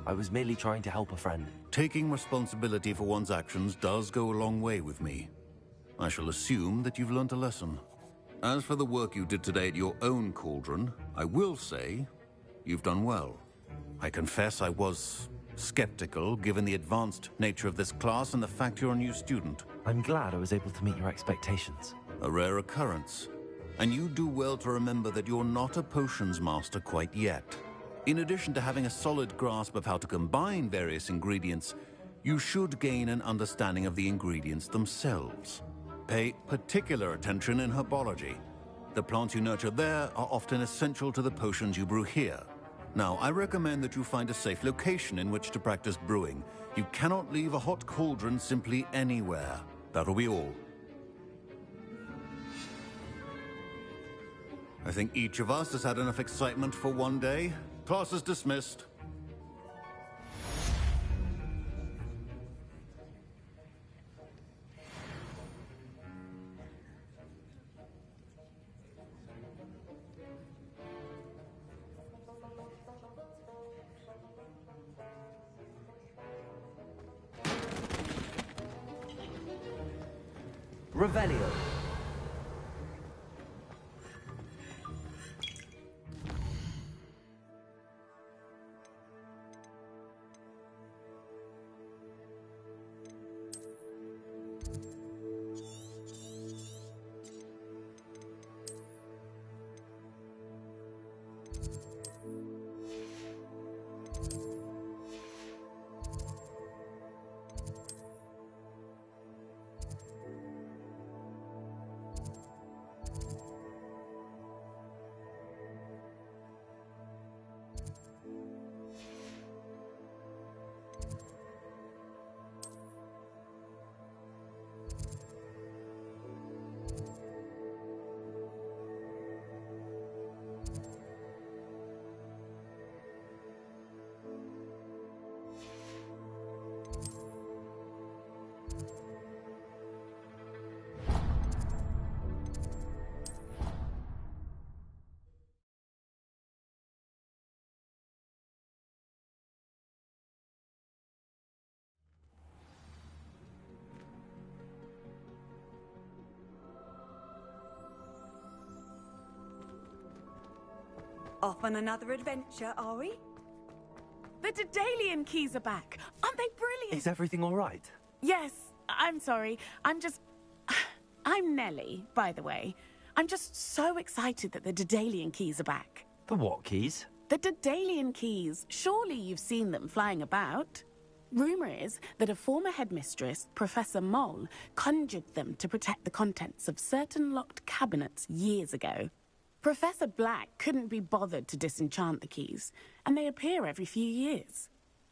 I was merely trying to help a friend. Taking responsibility for one's actions does go a long way with me. I shall assume that you've learnt a lesson. As for the work you did today at your own cauldron, I will say you've done well. I confess I was skeptical, given the advanced nature of this class and the fact you're a new student. I'm glad I was able to meet your expectations. A rare occurrence. And you do well to remember that you're not a potions master quite yet. In addition to having a solid grasp of how to combine various ingredients, you should gain an understanding of the ingredients themselves. Pay particular attention in herbology. The plants you nurture there are often essential to the potions you brew here. Now, I recommend that you find a safe location in which to practice brewing. You cannot leave a hot cauldron simply anywhere. That'll be all. I think each of us has had enough excitement for one day. Class is dismissed. Revelio. Off on another adventure, are we? The Daedalian keys are back. Aren't they brilliant? Is everything all right? Yes, I'm sorry. I'm Nellie, by the way. I'm just so excited that the Daedalian keys are back. The what keys? The Daedalian keys. Surely you've seen them flying about. Rumor is that a former headmistress, Professor Moll, conjured them to protect the contents of certain locked cabinets years ago. Professor Black couldn't be bothered to disenchant the keys, and they appear every few years.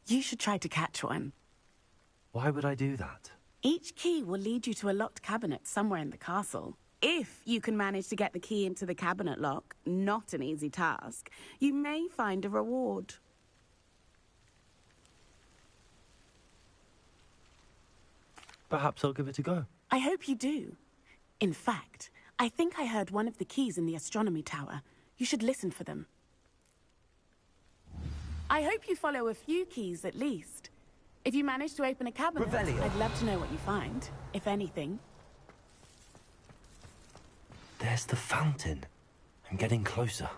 You should try to catch one. Why would I do that? Each key will lead you to a locked cabinet somewhere in the castle. If you can manage to get the key into the cabinet lock, not an easy task, you may find a reward. Perhaps I'll give it a go. I hope you do. In fact, I think I heard one of the keys in the astronomy tower. You should listen for them. I hope you follow a few keys at least. If you manage to open a cabinet, Revelio. I'd love to know what you find, if anything. There's the fountain. I'm getting closer.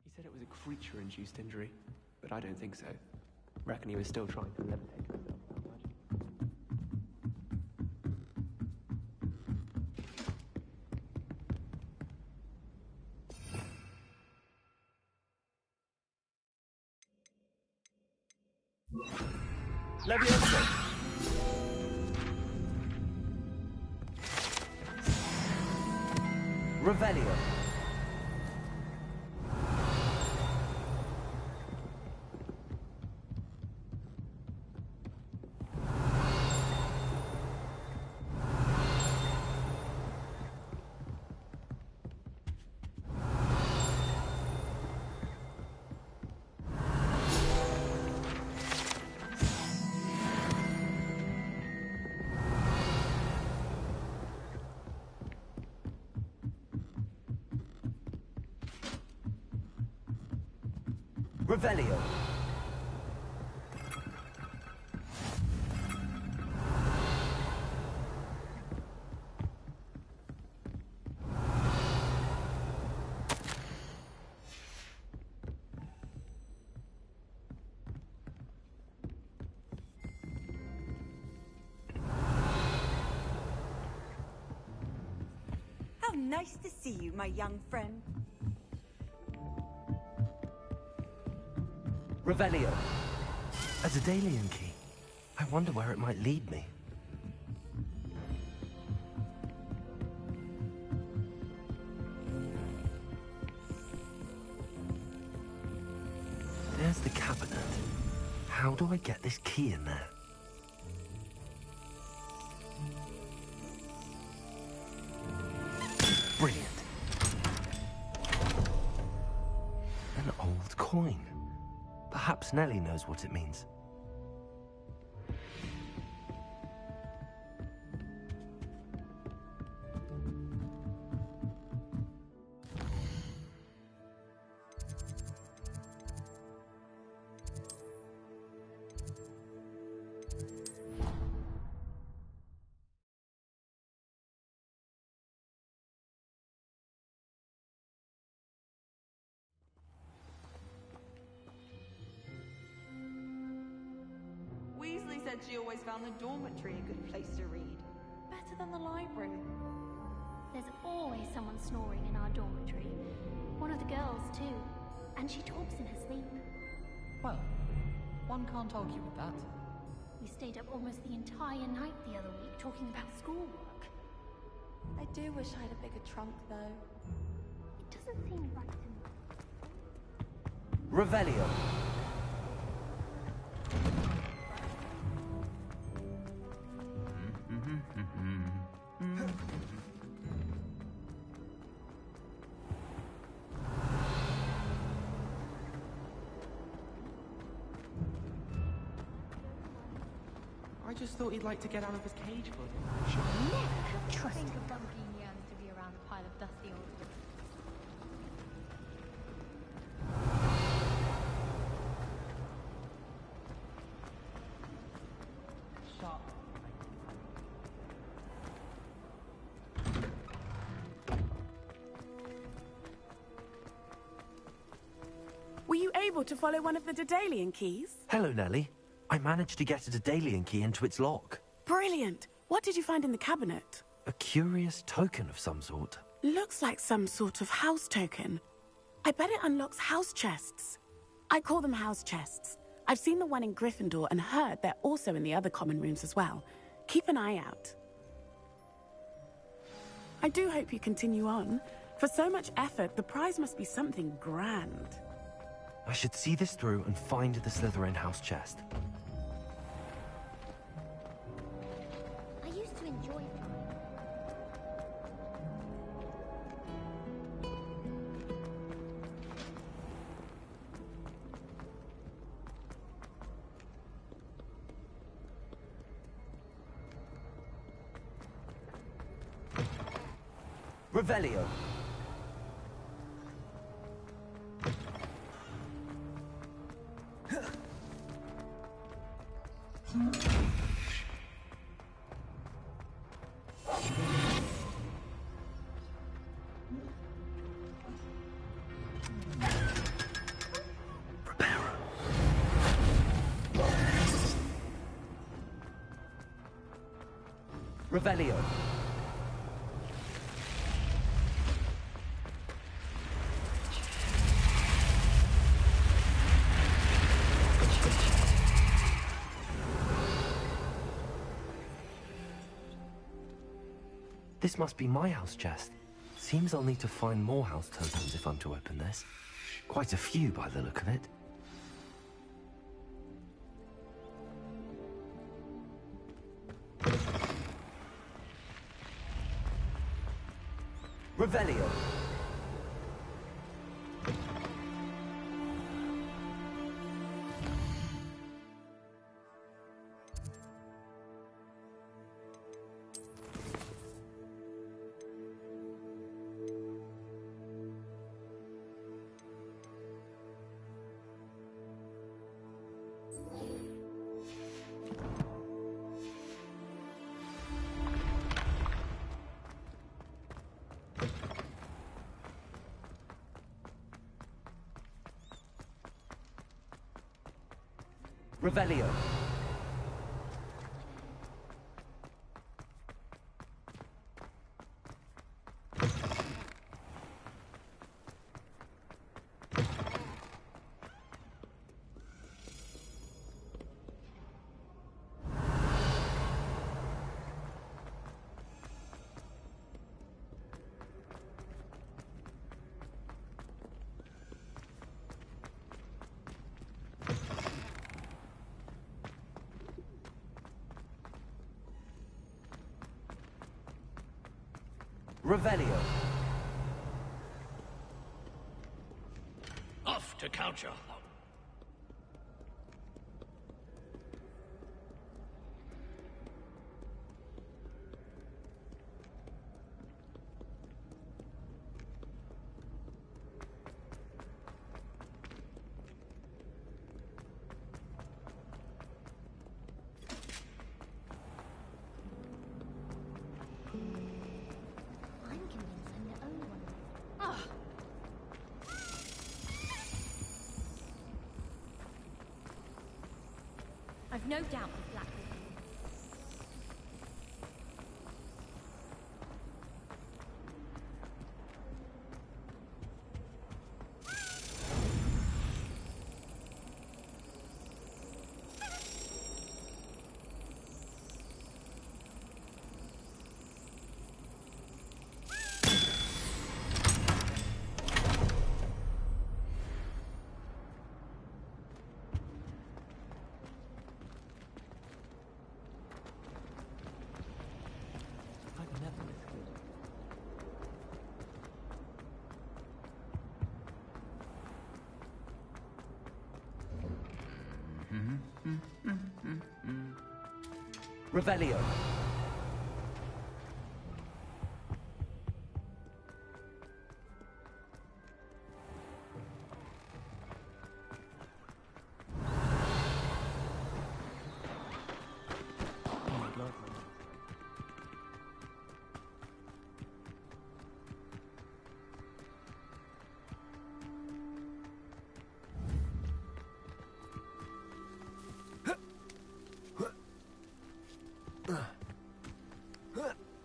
He said it was a creature-induced injury, but I don't think so. Reckon he was still trying to levitate himself that much. Leviosa. Revelio. Revelio. How nice to see you, my young friend. Revelio. A Daedalian key. I wonder where it might lead me. There's the cabinet. How do I get this key in there? Brilliant. An old coin. Perhaps Nellie knows what it means. Weasley said she always found the dormitory a good place to read. Better than the library. There's always someone snoring in our dormitory. One of the girls, too. And she talks in her sleep. Well, one can't argue with that. We stayed up almost the entire night the other week talking about schoolwork. I do wish I had a bigger trunk, though. It doesn't seem right to me. Revelio. I just thought he'd like to get out of his cage for it. Never have trusted a bumpy yearns to be around a pile of dusty old books. Were you able to follow one of the Daedalian keys? Hello, Nellie. I managed to get a Daedalian key into its lock. Brilliant! What did you find in the cabinet? A curious token of some sort. Looks like some sort of house token. I bet it unlocks house chests. I call them house chests. I've seen the one in Gryffindor and heard they're also in the other common rooms as well. Keep an eye out. I do hope you continue on. For so much effort, the prize must be something grand. I should see this through and find the Slytherin house chest. I used to enjoy flying. Revelio. Revelio. This must be my house chest. Seems I'll need to find more house tokens if I'm to open this. Quite a few by the look of it. Revelio. Revelio. Revelio. Off to Culture. I've no doubt with Black. Revelio.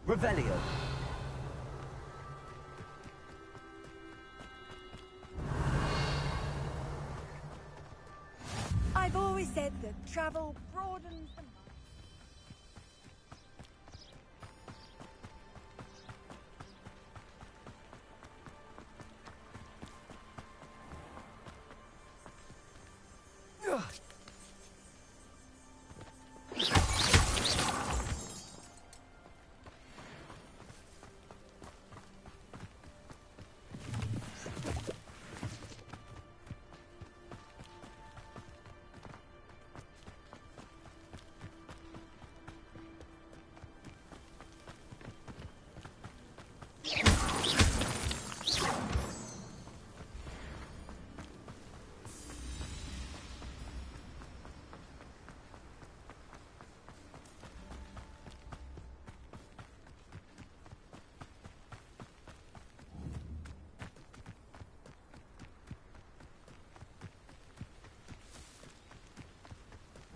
Revelio. I've always said that travel broadens the mind.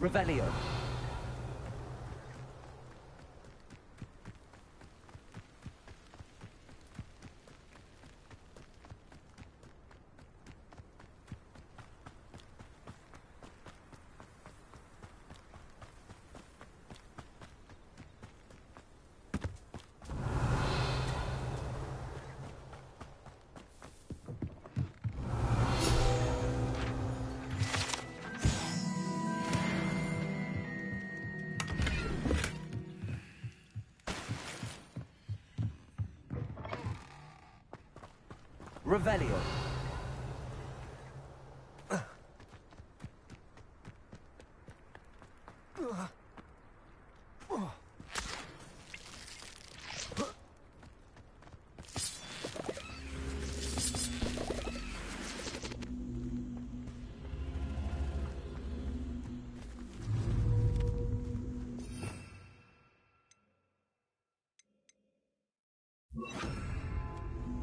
Revelio. Revelio.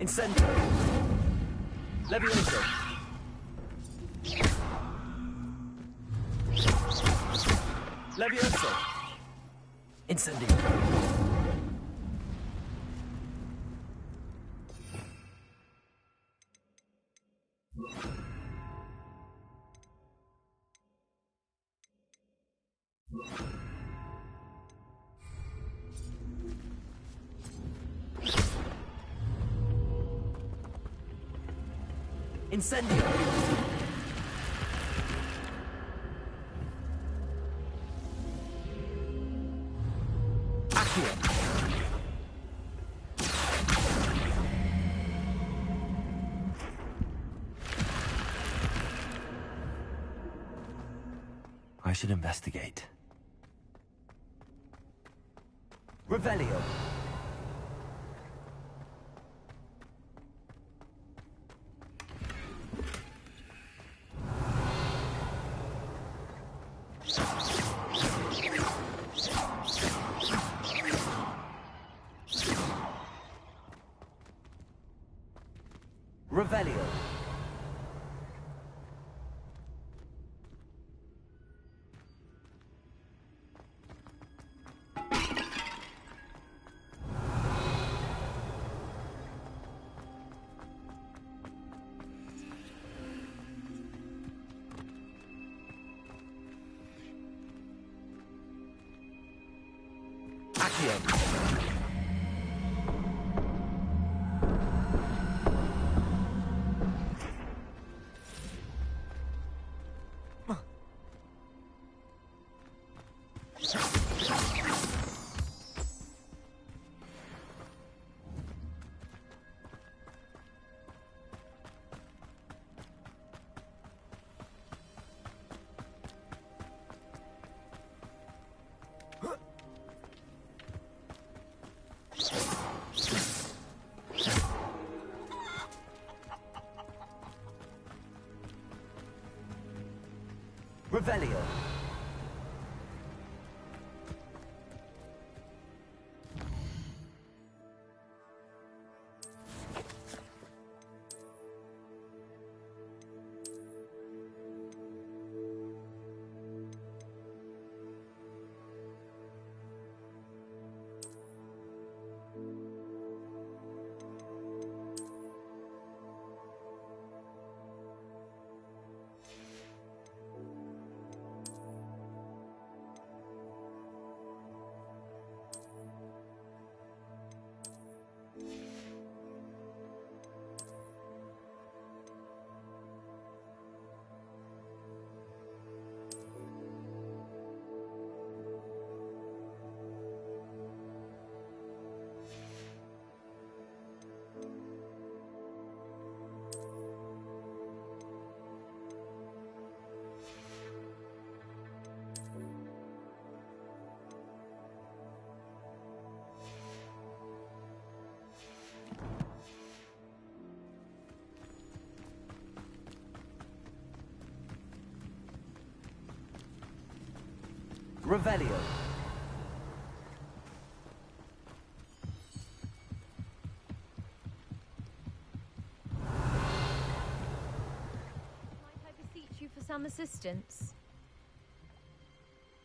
Incendio. Levioso. Levioso. Incendio. Incendio. Accio. I should investigate. Revelio. Revelio. Accio. Revelio. Revelio. Might I beseech you for some assistance?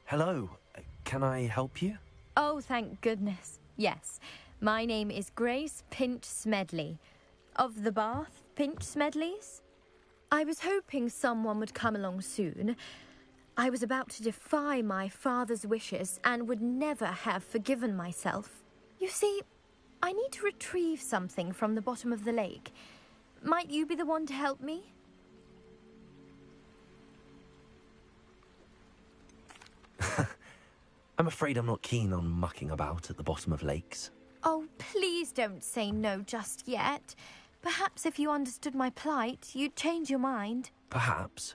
Hello. Can I help you? Oh, thank goodness. Yes. My name is Grace Pinch Smedley. Of the Bath Pinch Smedleys? I was hoping someone would come along soon. I was about to defy my father's wishes and would never have forgiven myself. You see, I need to retrieve something from the bottom of the lake. Might you be the one to help me? I'm afraid I'm not keen on mucking about at the bottom of lakes. Oh, please don't say no just yet. Perhaps if you understood my plight, you'd change your mind. Perhaps.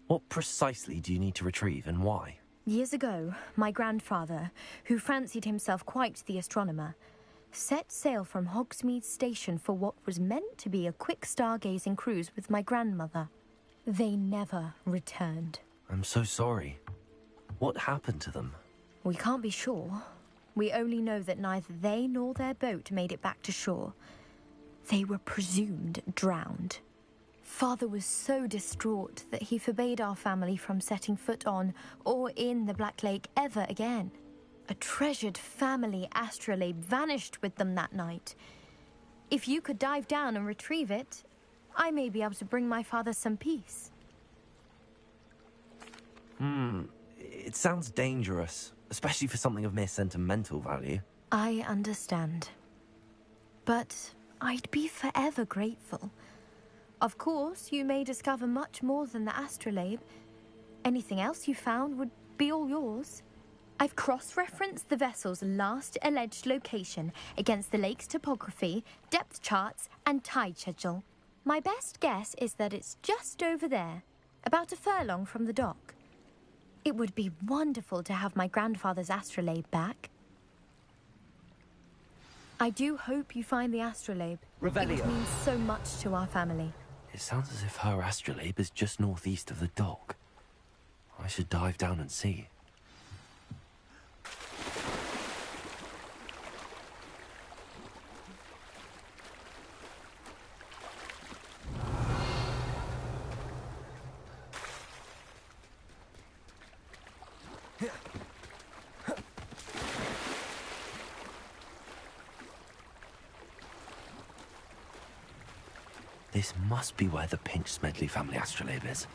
What precisely do you need to retrieve and why? Years ago, my grandfather, who fancied himself quite the astronomer, set sail from Hogsmeade Station for what was meant to be a quick stargazing cruise with my grandmother. They never returned. I'm so sorry. What happened to them? We can't be sure. We only know that neither they nor their boat made it back to shore. They were presumed drowned. Father was so distraught that he forbade our family from setting foot on or in the Black Lake ever again. A treasured family astrolabe vanished with them that night. If you could dive down and retrieve it, I may be able to bring my father some peace. It sounds dangerous, especially for something of mere sentimental value. I understand. But I'd be forever grateful. Of course, you may discover much more than the astrolabe. Anything else you found would be all yours. I've cross-referenced the vessel's last alleged location against the lake's topography, depth charts, and tide schedule. My best guess is that it's just over there, about a furlong from the dock. It would be wonderful to have my grandfather's astrolabe back. I do hope you find the astrolabe. Revelio. It means so much to our family. It sounds as if her astrolabe is just northeast of the dock. I should dive down and see. This must be where the Pinch-Smedley family astrolabe is.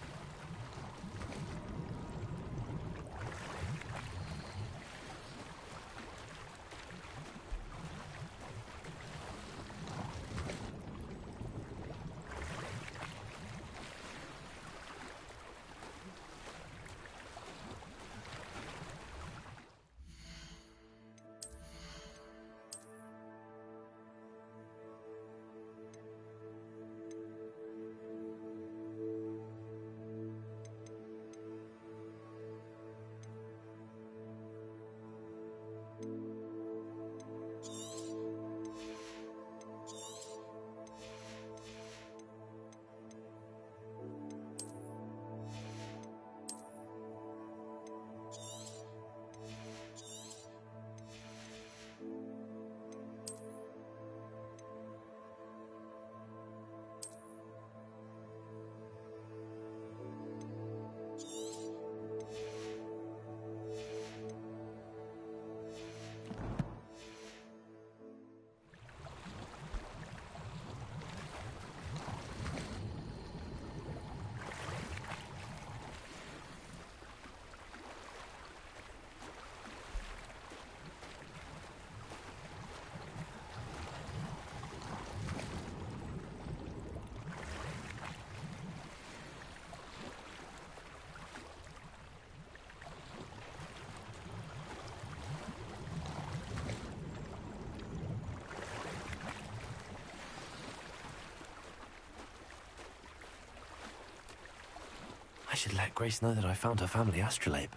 I should let Grace know that I found her family astrolabe.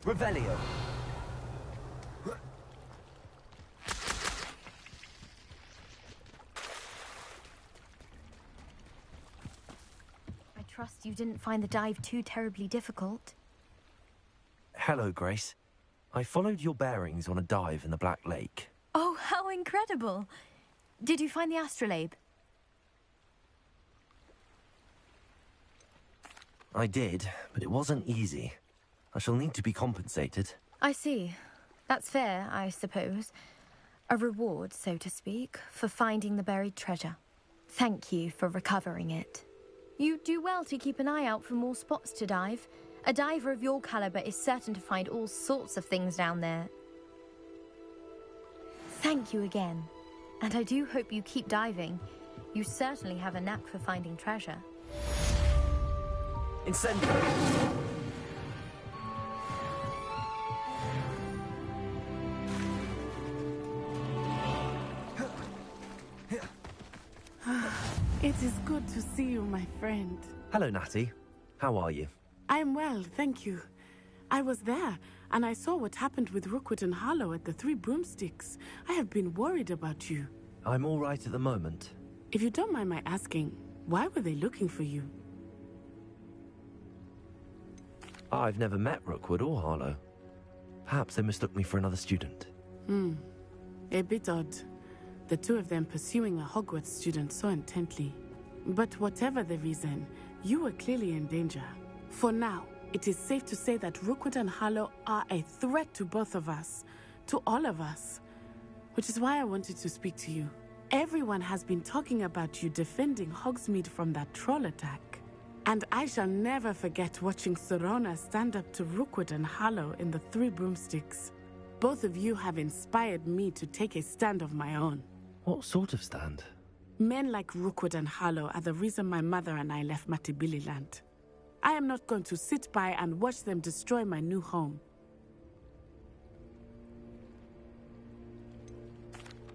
Revelio. I trust you didn't find the dive too terribly difficult. Hello, Grace. I followed your bearings on a dive in the Black Lake. Oh, how incredible! Did you find the astrolabe? I did, but it wasn't easy. I shall need to be compensated. I see. That's fair, I suppose. A reward, so to speak, for finding the buried treasure. Thank you for recovering it. You do well to keep an eye out for more spots to dive. A diver of your caliber is certain to find all sorts of things down there. Thank you again. And I do hope you keep diving. You certainly have a knack for finding treasure. Incendio. It is good to see you, my friend. Hello, Natty. How are you? I'm well, thank you. I was there, and I saw what happened with Rookwood and Harlow at the Three Broomsticks. I have been worried about you. I'm all right at the moment. If you don't mind my asking, why were they looking for you? I've never met Rookwood or Harlow. Perhaps they mistook me for another student. A bit odd. The two of them pursuing a Hogwarts student so intently. But whatever the reason, you were clearly in danger. For now, it is safe to say that Rookwood and Harlow are a threat to both of us. To all of us. Which is why I wanted to speak to you. Everyone has been talking about you defending Hogsmeade from that troll attack. And I shall never forget watching Serona stand up to Rookwood and Harlow in the Three Broomsticks. Both of you have inspired me to take a stand of my own. What sort of stand? Men like Rookwood and Harlow are the reason my mother and I left Matibili-land. I am not going to sit by and watch them destroy my new home.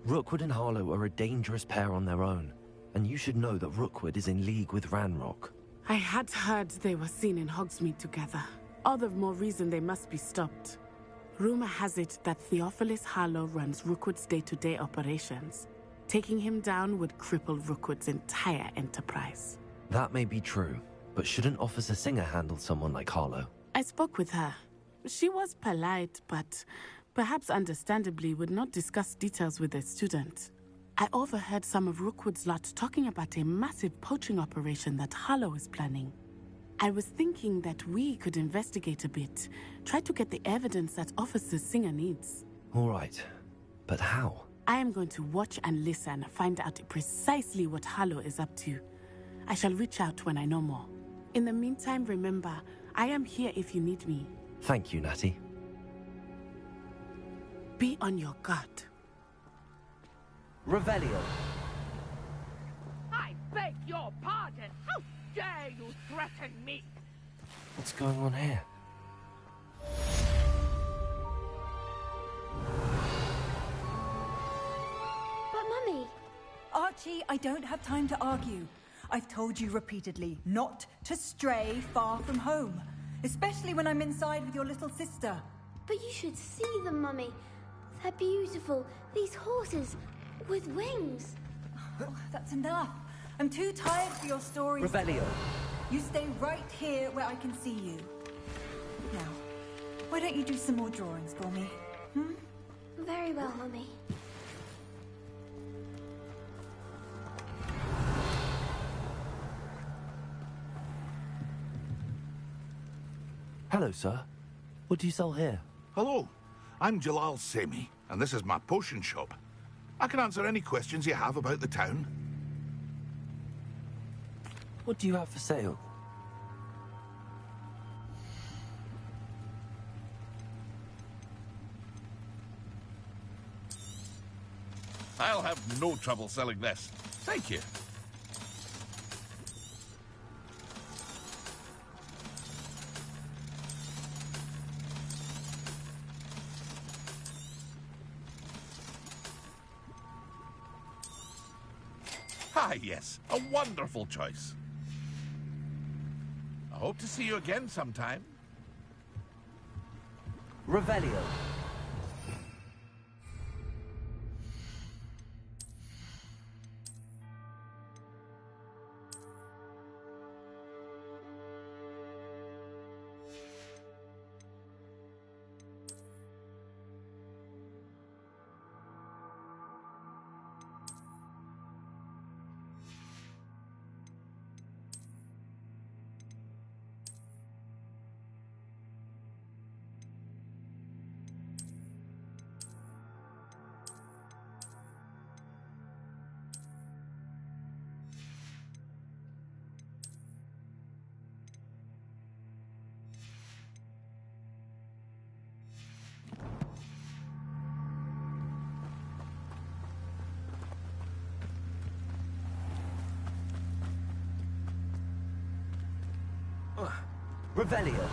Rookwood and Harlow are a dangerous pair on their own, and you should know that Rookwood is in league with Ranrock. I had heard they were seen in Hogsmeade together. All the more reason they must be stopped. Rumor has it that Theophilus Harlow runs Rookwood's day-to-day operations. Taking him down would cripple Rookwood's entire enterprise. That may be true, but shouldn't Officer Singer handle someone like Harlow? I spoke with her. She was polite, but perhaps understandably would not discuss details with a student. I overheard some of Rookwood's lot talking about a massive poaching operation that Harlow is planning. I was thinking that we could investigate a bit, try to get the evidence that Officer Singer needs. All right, but how? I am going to watch and listen, find out precisely what Harlow is up to. I shall reach out when I know more. In the meantime, remember, I am here if you need me. Thank you, Natty. Be on your guard. Revelio. I beg your pardon. How dare you threaten me? What's going on here? But Mummy... Archie, I don't have time to argue. I've told you repeatedly not to stray far from home. Especially when I'm inside with your little sister. But you should see them, Mummy. They're beautiful. These horses with wings. Oh, that's enough. I'm too tired for your stories. Revelio. You stay right here where I can see you. Now, why don't you do some more drawings for me? Very well, Mummy. Hello, sir. What do you sell here? Hello, I'm Jalal Semi, and this is my potion shop. I can answer any questions you have about the town. What do you have for sale? I'll have no trouble selling this. Thank you. Ah, yes. A wonderful choice. I hope to see you again sometime. Revelio. Revelio.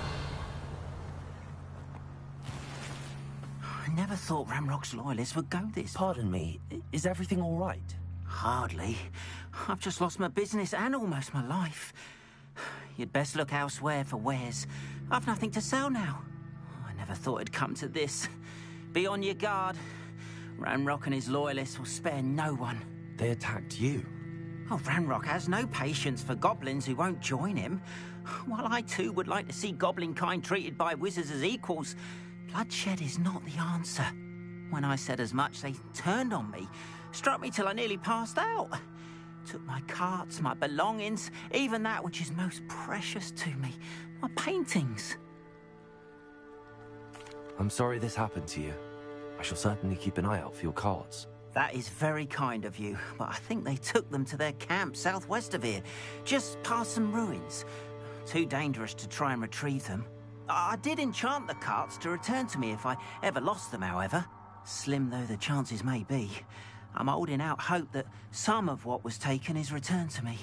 I never thought Ramrock's loyalists would go this. Pardon me, is everything all right? Hardly. I've just lost my business and almost my life. You'd best look elsewhere for wares. I've nothing to sell now. never thought it'd come to this. Be on your guard. Ranrock and his loyalists will spare no one. They attacked you. Oh, Ranrock has no patience for goblins who won't join him. While I too would like to see goblin kind treated by wizards as equals, bloodshed is not the answer. When I said as much, they turned on me, struck me till I nearly passed out. Took my carts, my belongings, even that which is most precious to me, my paintings. I'm sorry this happened to you. I shall certainly keep an eye out for your carts. That is very kind of you, but I think they took them to their camp southwest of here, just past some ruins. Too dangerous to try and retrieve them. I did enchant the carts to return to me if I ever lost them, however. Slim though the chances may be, I'm holding out hope that some of what was taken is returned to me.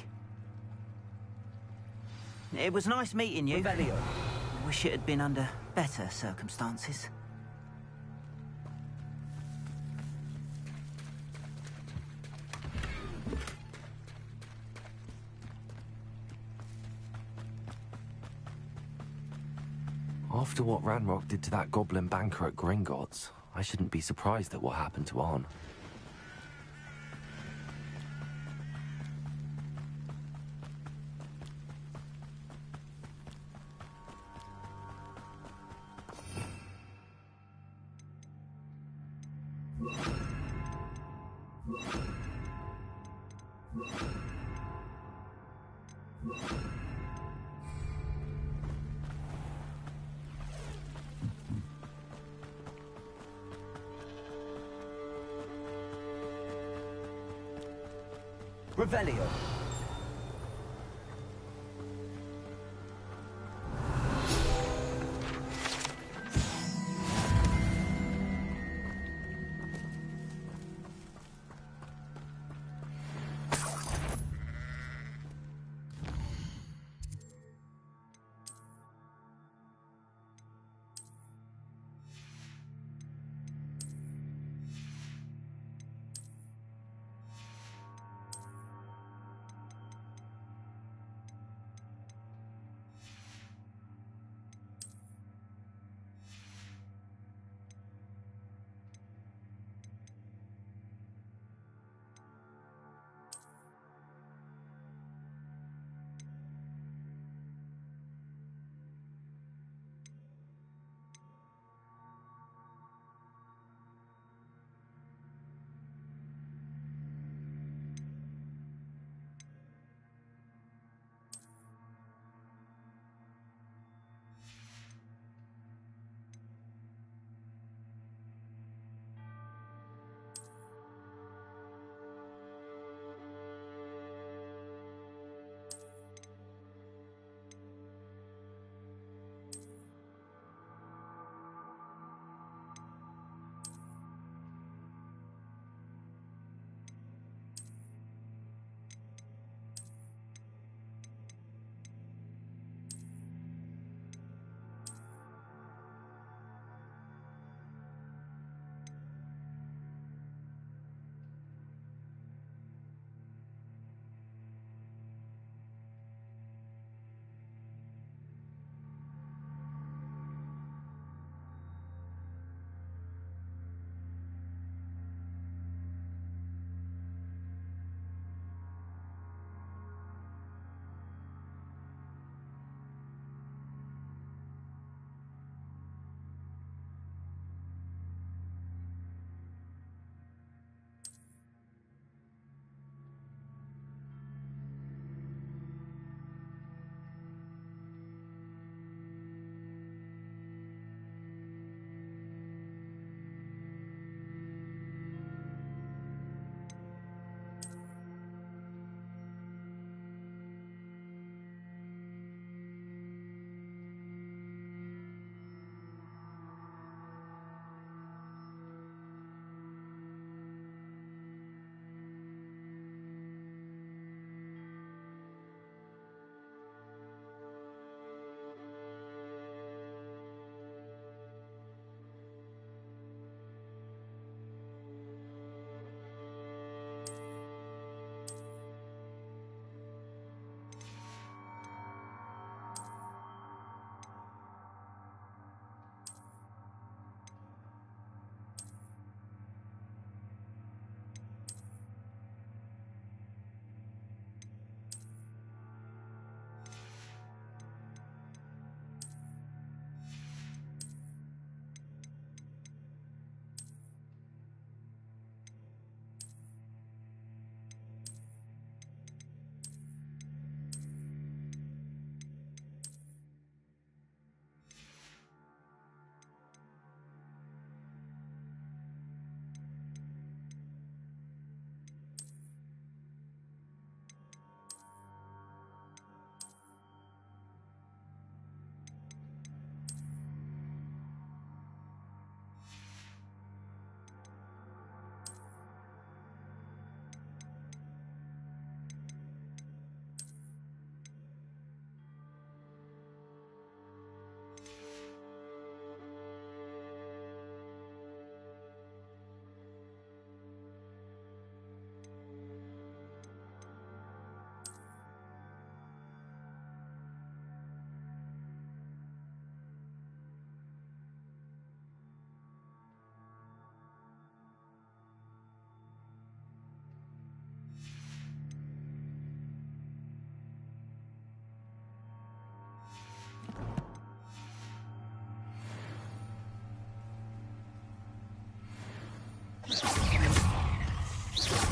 It was nice meeting you. Revelio. Wish it had been under better circumstances. After what Ranrock did to that goblin banker at Gringotts, I shouldn't be surprised at what happened to Arn. Revelio.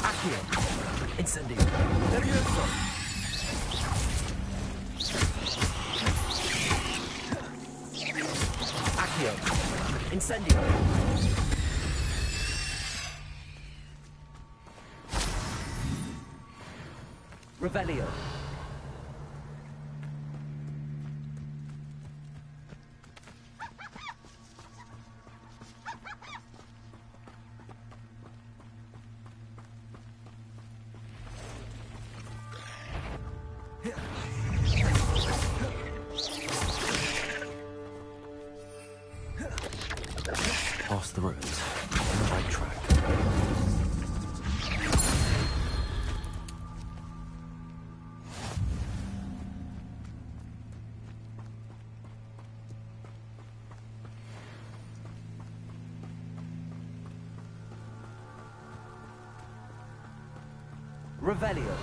Accio. Incendio. Levioso. Accio. Incendio. Revelio. Past the ruins. On the right track. Revelio.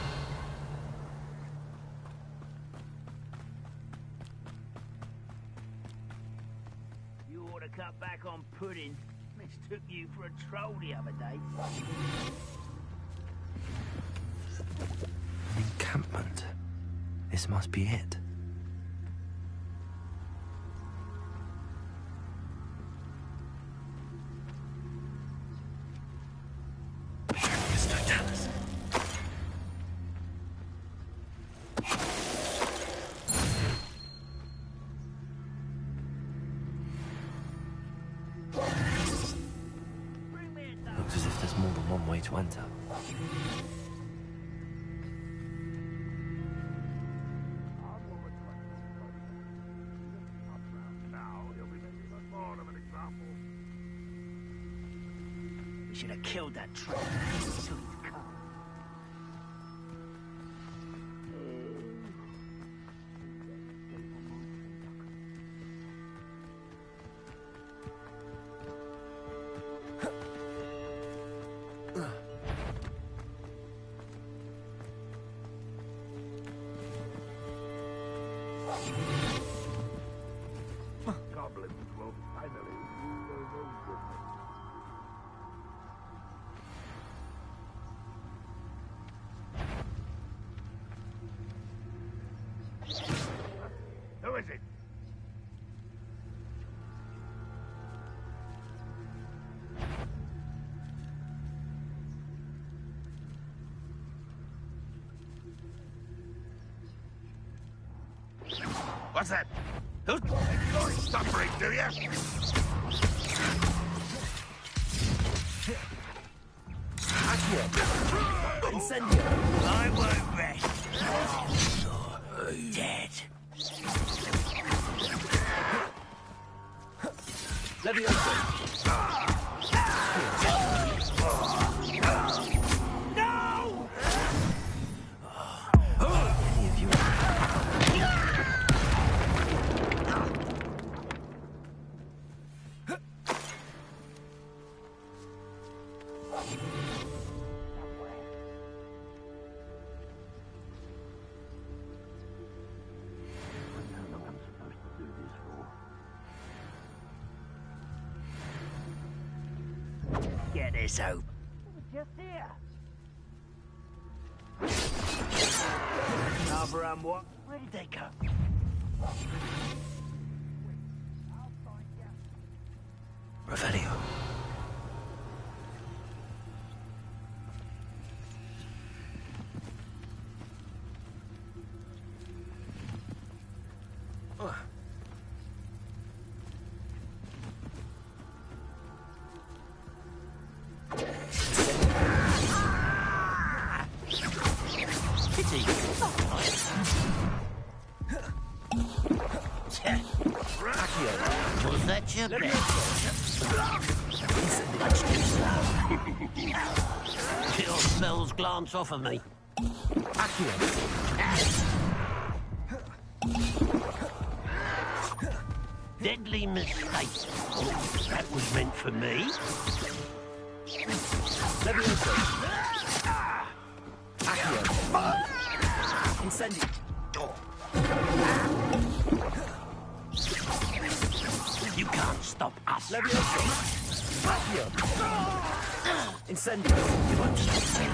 You ought to cut back on pudding. Mistook you for a troll the other day. Encampment. This must be it. Looks as if there's more than one way to enter. We should have killed that troll. Till he's come. Goblins will finally do their own business. Who is it? What's that? Who's suffering, do you? Accio. Incendio. I won't rest. Dead. Levioso. No! Any of you? Get this open. Just here. Another what? Where did they go? Revelio. Was that your bet? Much too slow. Kill smells glance off of me. Deadly mistake. That was meant for me. Levioso. Accio. Incendio. You can't stop us. Levioso. Accio. Incendio. You won't stop me.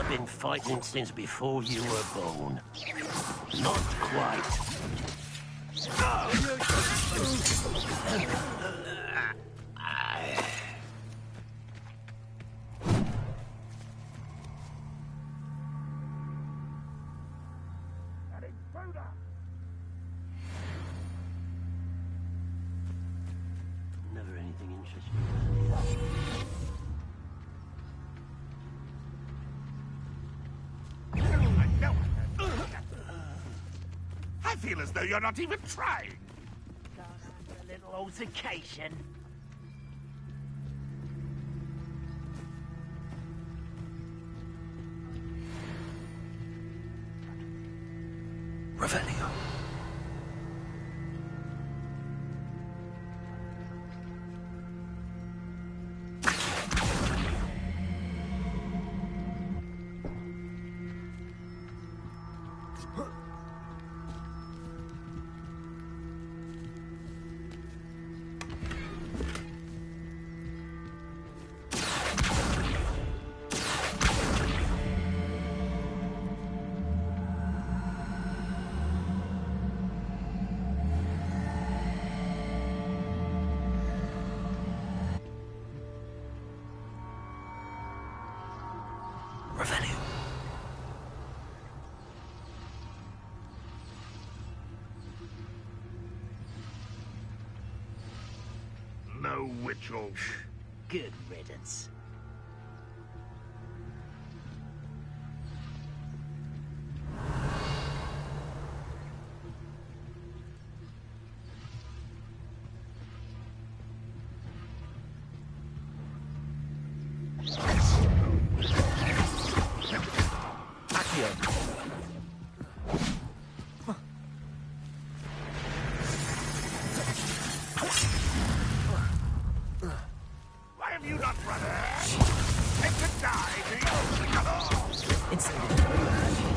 been fighting since before you were born. Not quite. Never anything interesting. I feel as though you're not even trying. A little altercation. Revelio. Revelio. No ritual. Good riddance. Why have you not run? Take the die, do you?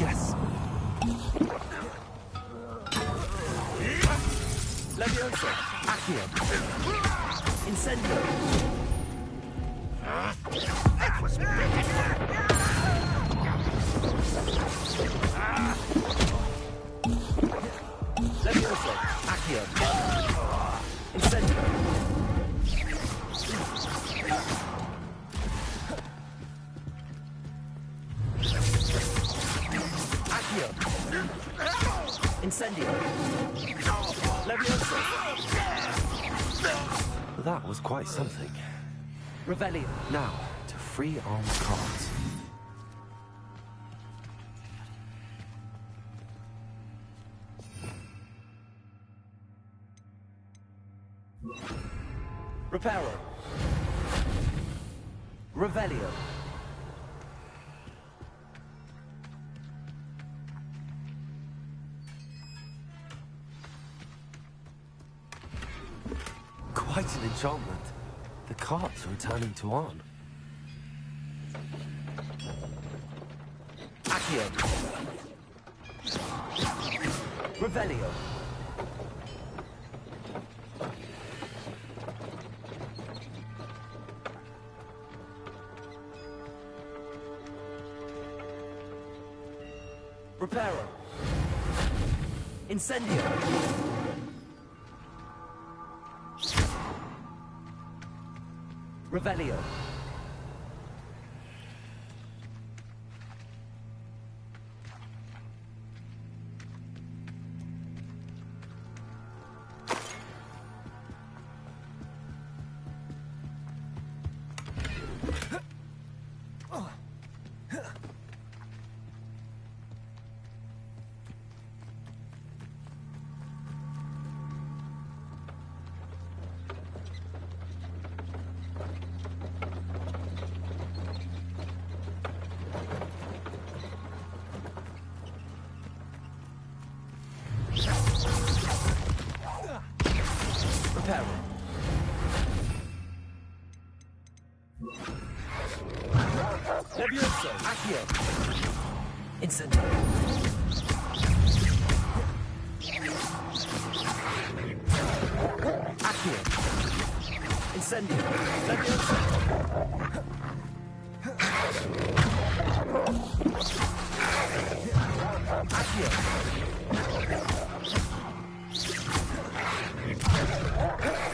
Yes. Levioso. Accio. Incendio. That was Levioso. Accio. Incendio. Accio. Incendio. Levioso. That was quite something. Revelio. Now, to free armed cards. Reparo. Revelio. Quite an enchantment. The cards are returning to on. Accio. Revelio. Reparo. Incendio. Revelio. Reparo. Levioso. Accio. Incendio. Accio. Incendio. Levioso.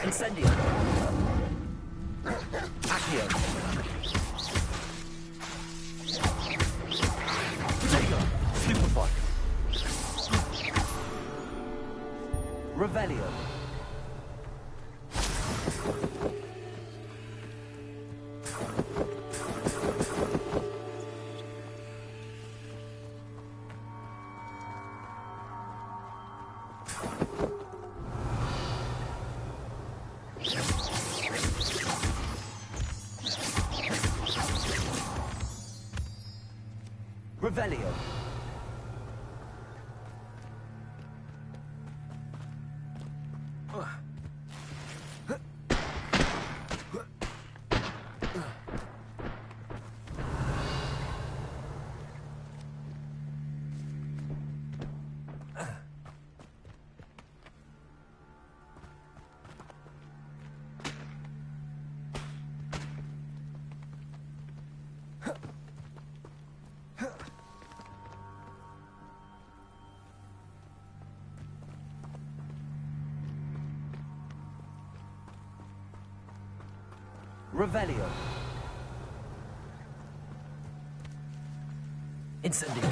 Incendio. Accio. Potato. Stupefy. Revelio. Revelio. Revelio. Incendio.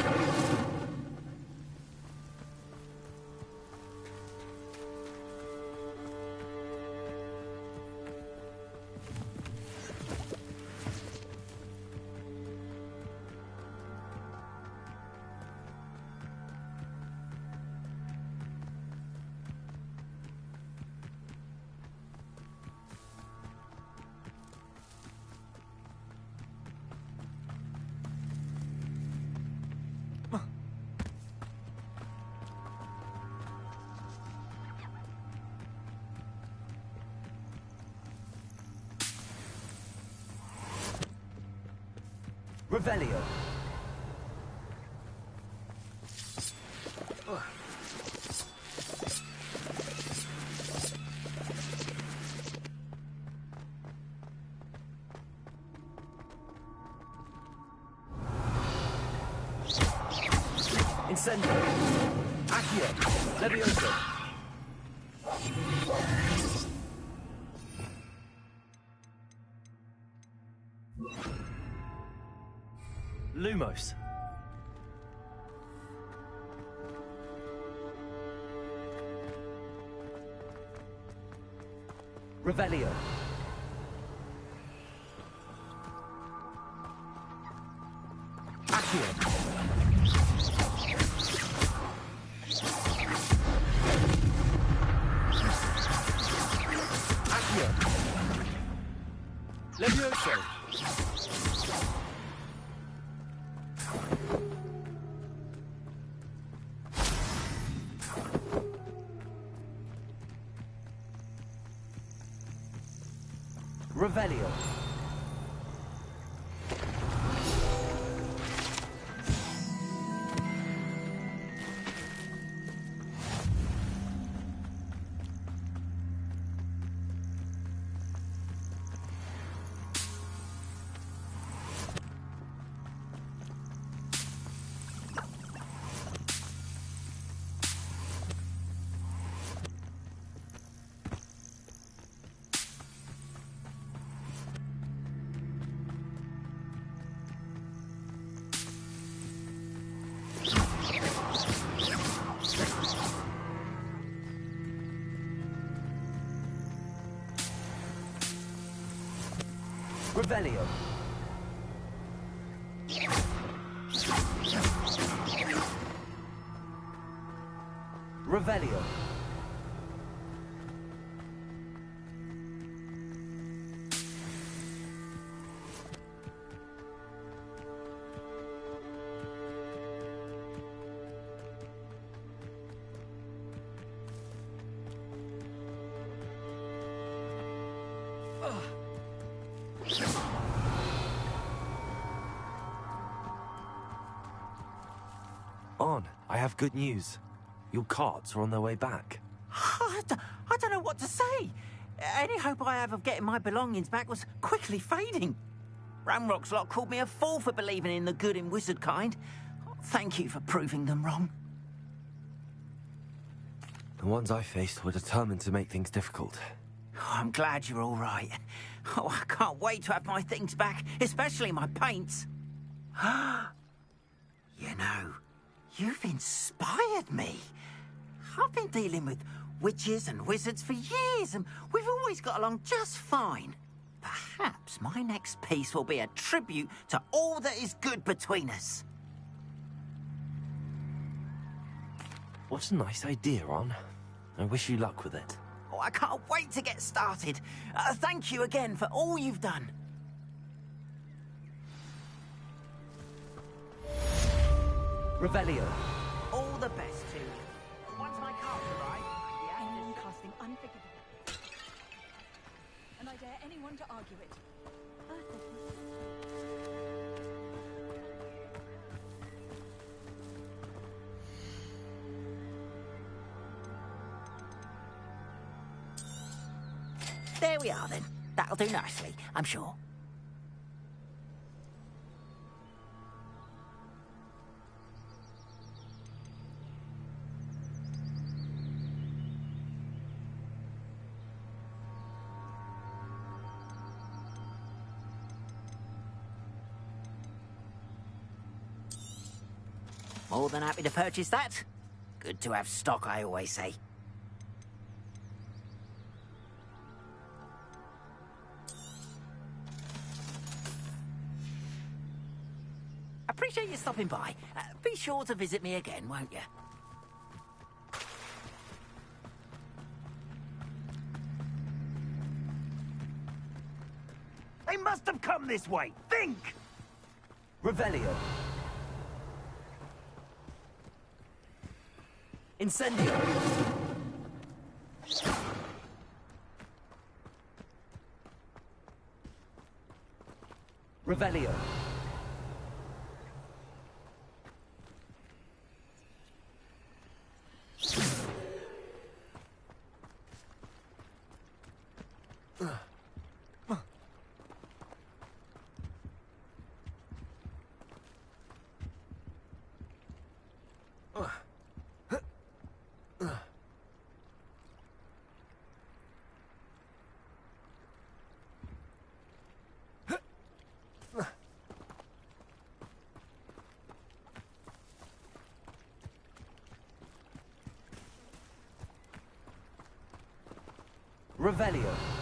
Revelio. Incendio. Accio. Levioso. Lumos. Revelio. Accio. Accio. Levioso. Revelio. Revelio. Revelio. On, I have good news. Your carts are on their way back. I don't know what to say. Any hope I have of getting my belongings back was quickly fading. Ramrock's lot called me a fool for believing in the good in wizard kind. Thank you for proving them wrong. The ones I faced were determined to make things difficult. Oh, I'm glad you're all right. Oh, I can't wait to have my things back, especially my paints. You know, you've inspired me. I've been dealing with witches and wizards for years, and we've always got along just fine. Perhaps my next piece will be a tribute to all that is good between us. What a nice idea, Ron. I wish you luck with it. Oh, I can't wait to get started. Thank you again for all you've done. Revelio. All the best to you. Once my cards arrive, Anyone casting unforgivable. And I dare anyone to argue it. There we are, then. That'll do nicely, I'm sure. More than happy to purchase that. Good to have stock, I always say. Appreciate you stopping by. Be sure to visit me again, won't you? They must have come this way. Think! Revelio. Incendio. Revelio. Revelio.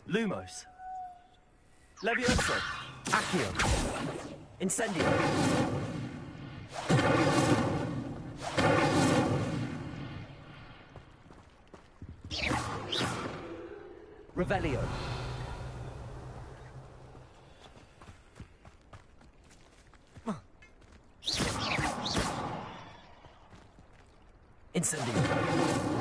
Lumos. Levioso. Accio. Incendio. Revelio. Incendio.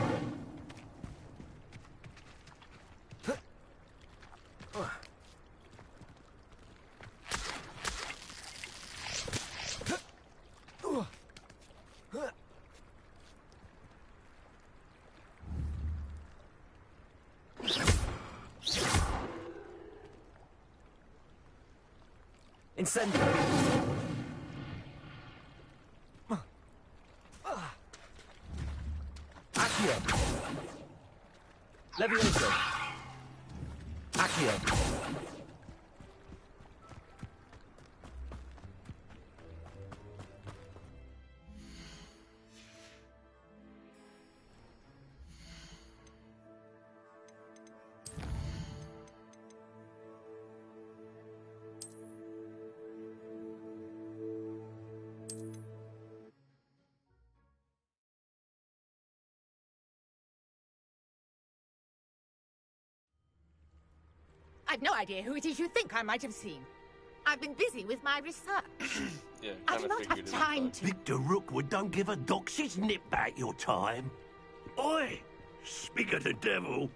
Incendio. Accio. Levioso. Accio. I've no idea who it is you think I might have seen. I've been busy with my research. Yeah, I do not have time to... Victor Rookwood don't give a doxy's nip back your time. Oi! Speak of the devil.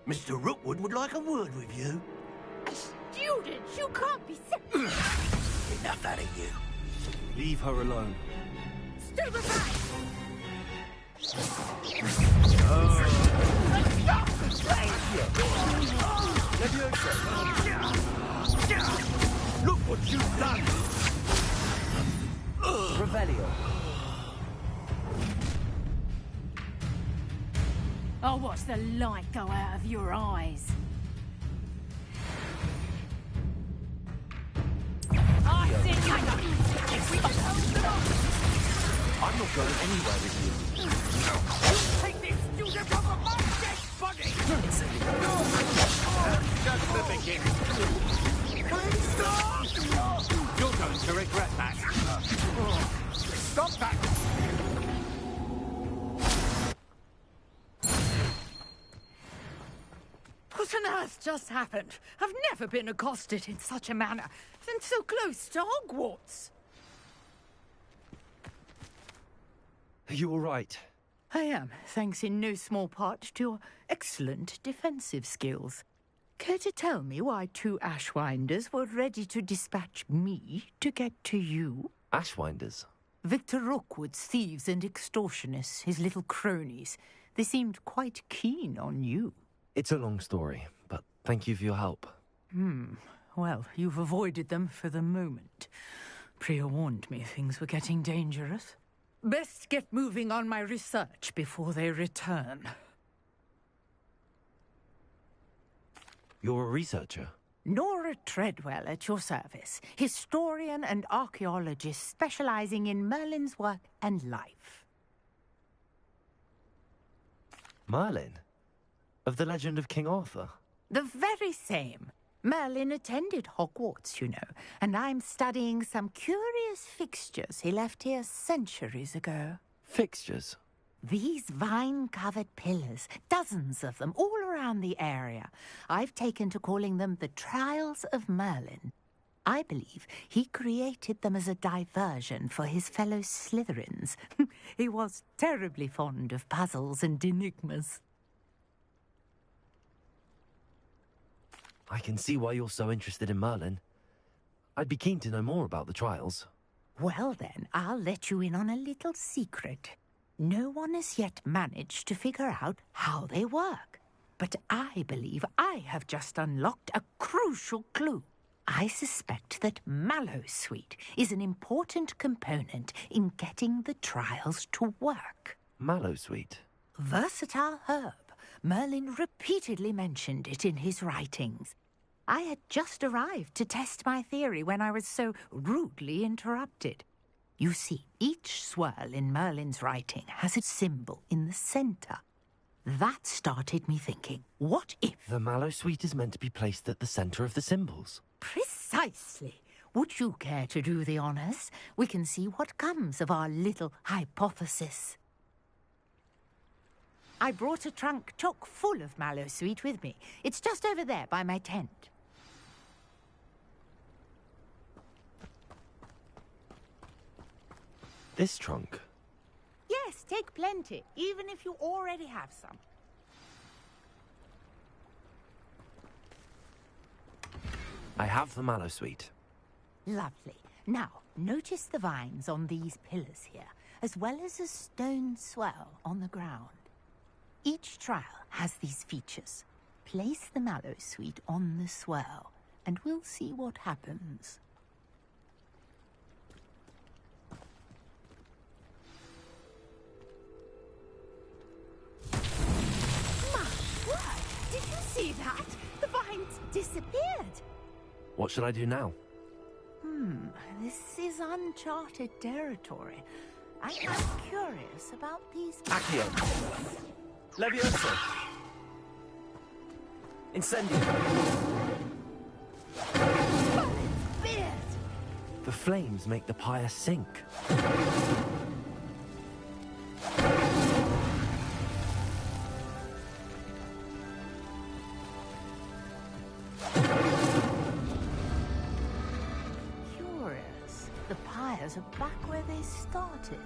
Mr. Rookwood would like a word with you. A student? You can't be... Enough out of you. Leave her alone. Stay aside! Look what you've done! Revelio. I'll watch the light go out of your eyes. I think I know. If we can hold them off. I'm not going anywhere with you. Take this student off of my dead body! Just the beginning. Please stop! You're going to regret that. Stop that! What on earth just happened? I've never been accosted in such a manner, and so close to Hogwarts. Are you all right? I am, thanks in no small part to your excellent defensive skills. Care to tell me why 2 Ashwinders were ready to dispatch me to get to you? Ashwinders? Victor Rookwood's thieves and extortionists, his little cronies. They seemed quite keen on you. It's a long story, but thank you for your help. Well, you've avoided them for the moment. Priya warned me things were getting dangerous. Best get moving on my research before they return. You're a researcher? Nora Treadwell at your service, historian and archaeologist specializing in Merlin's work and life. Merlin? Of the legend of King Arthur? The very same. Merlin attended Hogwarts, you know, and I'm studying some curious fixtures he left here centuries ago. Fixtures? These vine-covered pillars, dozens of them, all around the area. I've taken to calling them the Trials of Merlin. I believe he created them as a diversion for his fellow Slytherins. He was terribly fond of puzzles and enigmas. I can see why you're so interested in Merlin. I'd be keen to know more about the trials. Well then, I'll let you in on a little secret. No one has yet managed to figure out how they work. But I believe I have just unlocked a crucial clue. I suspect that Mallowsweet is an important component in getting the trials to work. Mallowsweet? Versatile herb. Merlin repeatedly mentioned it in his writings. I had just arrived to test my theory when I was so rudely interrupted. You see, each swirl in Merlin's writing has a symbol in the centre. That started me thinking, what if... The Mallowsweet is meant to be placed at the centre of the symbols. Precisely. Would you care to do the honours? We can see what comes of our little hypothesis. I brought a trunk chock full of Mallowsweet with me. It's just over there by my tent. This trunk? Yes, take plenty, even if you already have some. I have the Mallowsweet. Lovely. Now, notice the vines on these pillars here, as well as a stone swell on the ground. Each trial has these features. Place the Mallowsweet on the swell, and we'll see what happens. My word! Did you see that? The vines disappeared. What should I do now? This is uncharted territory. I'm curious about these... Accio. Levioso. Incendio. The flames make the pyre sink. stairs are back where they started.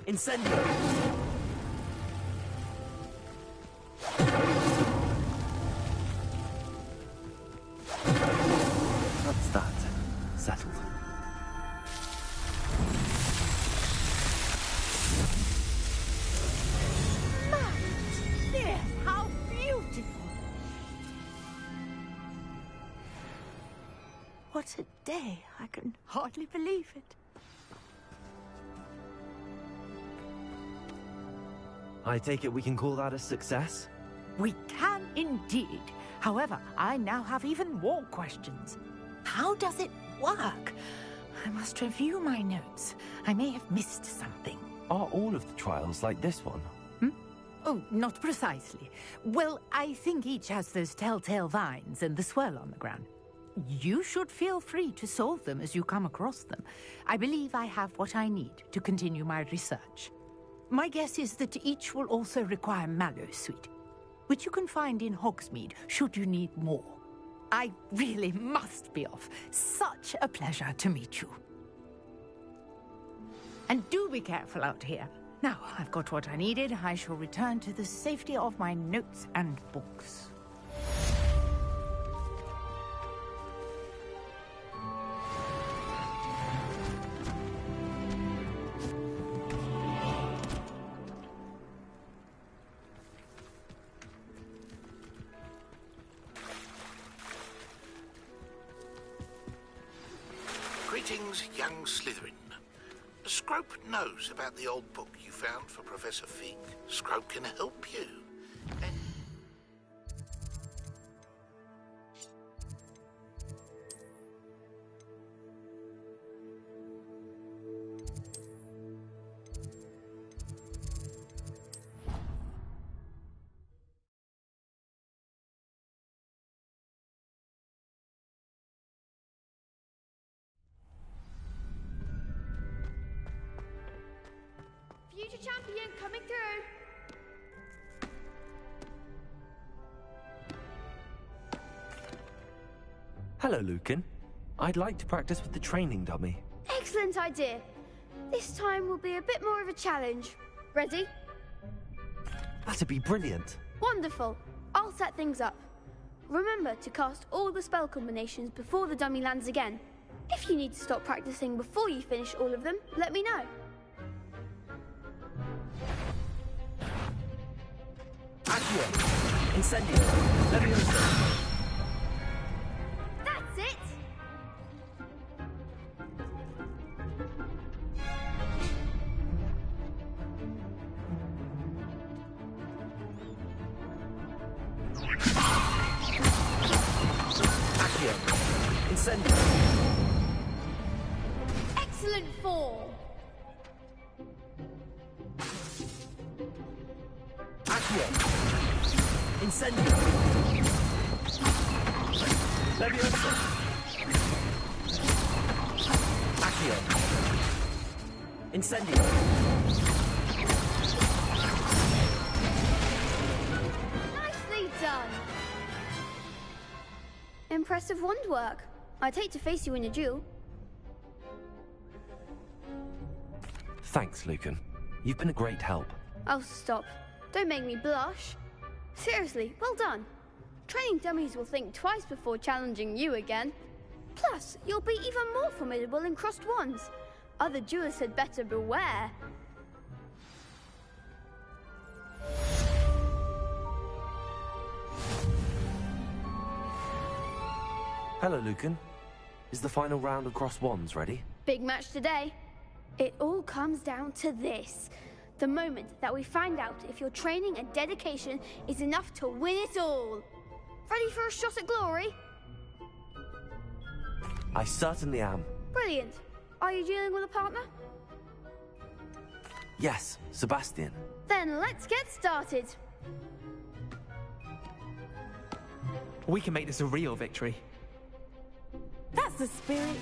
Incendio! That's that. Settled. There, how beautiful! What a day. I can hardly believe it. I take it we can call that a success? We can indeed. However, I now have even more questions. How does it work? I must review my notes. I may have missed something. Are all of the trials like this one? Oh, not precisely. Well, I think each has those telltale vines and the swirl on the ground. You should feel free to solve them as you come across them. I believe I have what I need to continue my research. My guess is that each will also require Mallowsweet, which you can find in Hogsmeade should you need more. I really must be off. Such a pleasure to meet you. And do be careful out here. Now I've got what I needed, I shall return to the safety of my notes and books. Greetings, young Slytherin. Scrope knows about the old book you found for Professor Fig. Scrope can help you. And Future champion coming through. Hello, Lucan. I'd like to practice with the training dummy. Excellent idea. This time will be a bit more of a challenge. Ready? That'd be brilliant. Wonderful. I'll set things up. Remember to cast all the spell combinations before the dummy lands again. If you need to stop practicing before you finish all of them, let me know. Accio! Incendio! Levioso! That's it! Accio! Incendio! Excellent form! Accio! Incendio! Levioso! Accio! Incendio! Nicely done! Impressive wand work. I'd hate to face you in a duel. Thanks, Lucan. You've been a great help. Oh, stop. Don't make me blush. Seriously, well done. Training dummies will think twice before challenging you again. Plus, you'll be even more formidable in crossed wands. Other duelists had better beware. Hello, Lucan. Is the final round of cross wands ready? Big match today. It all comes down to this. The moment that we find out if your training and dedication is enough to win it all. Ready for a shot at glory? I certainly am. Brilliant. Are you dealing with a partner? Yes, Sebastian. Then let's get started. We can make this a real victory. That's the spirit.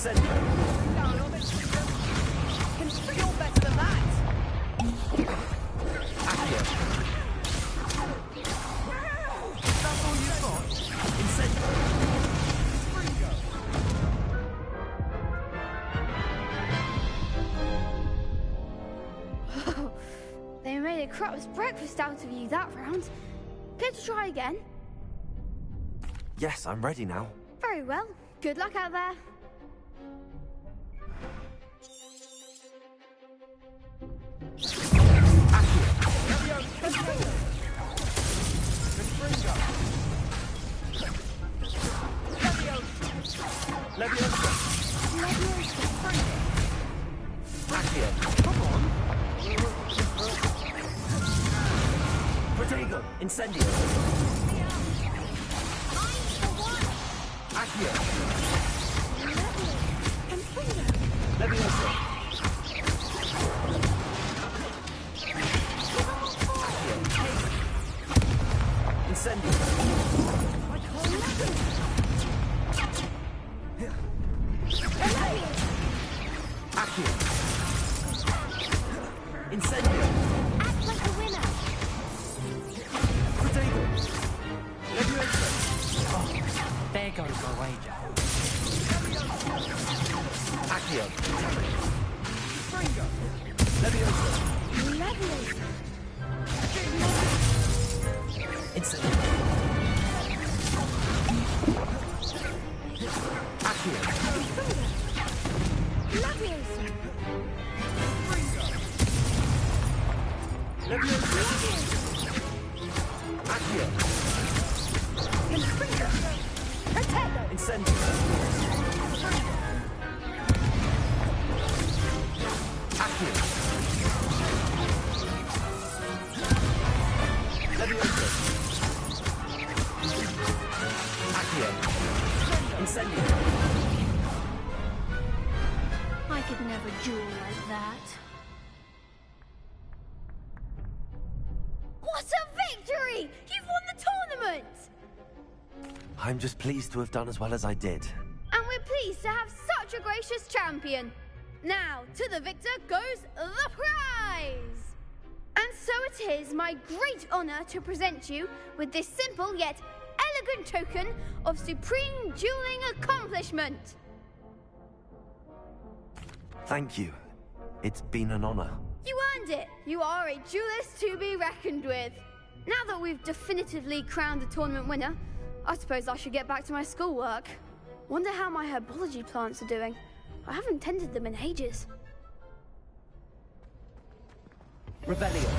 Incendio. You're better than that. Accio. That's all you've got? Incendio. They made a crap's breakfast out of you that round. Care to try again? Yes, I'm ready now. Very well. Good luck out there. Leviosa. Accio. Come on. Protego. Incendio. Accio. Leviosa. Accio. Incendio. Accio. Incendio. Act like a winner. Protego. Leviosa. Oh, there goes my wager. Accio. Leviosa. Incendio. Accio. Leviosa. Accio. Incendio. Accio. Leviosa. Accio. Incendio. I could never duel like that. What a victory! You've won the tournament! I'm just pleased to have done as well as I did. And we're pleased to have such a gracious champion. Now, to the victor goes the prize! And so it is my great honor to present you with this simple yet elegant token of supreme dueling accomplishment. Thank you. It's been an honor. You earned it. You are a duelist to be reckoned with. Now that we've definitively crowned the tournament winner, I suppose I should get back to my schoolwork. Wonder how my herbology plants are doing. I haven't tended them in ages. Revelio.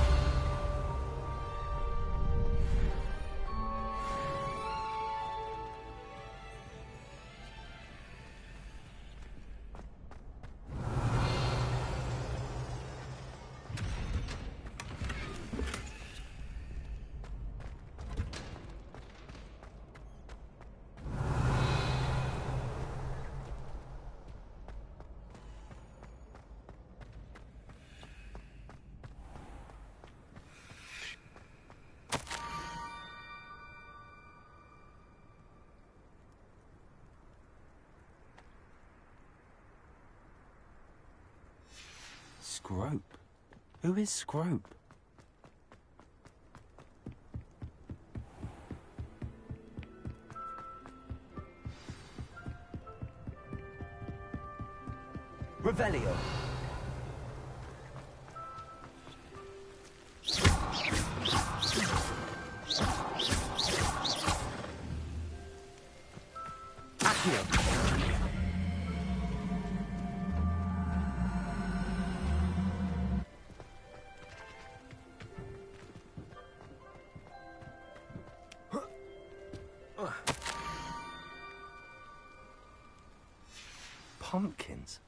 Scrope? Who is Scrope? Revelio. Accio. Pumpkins?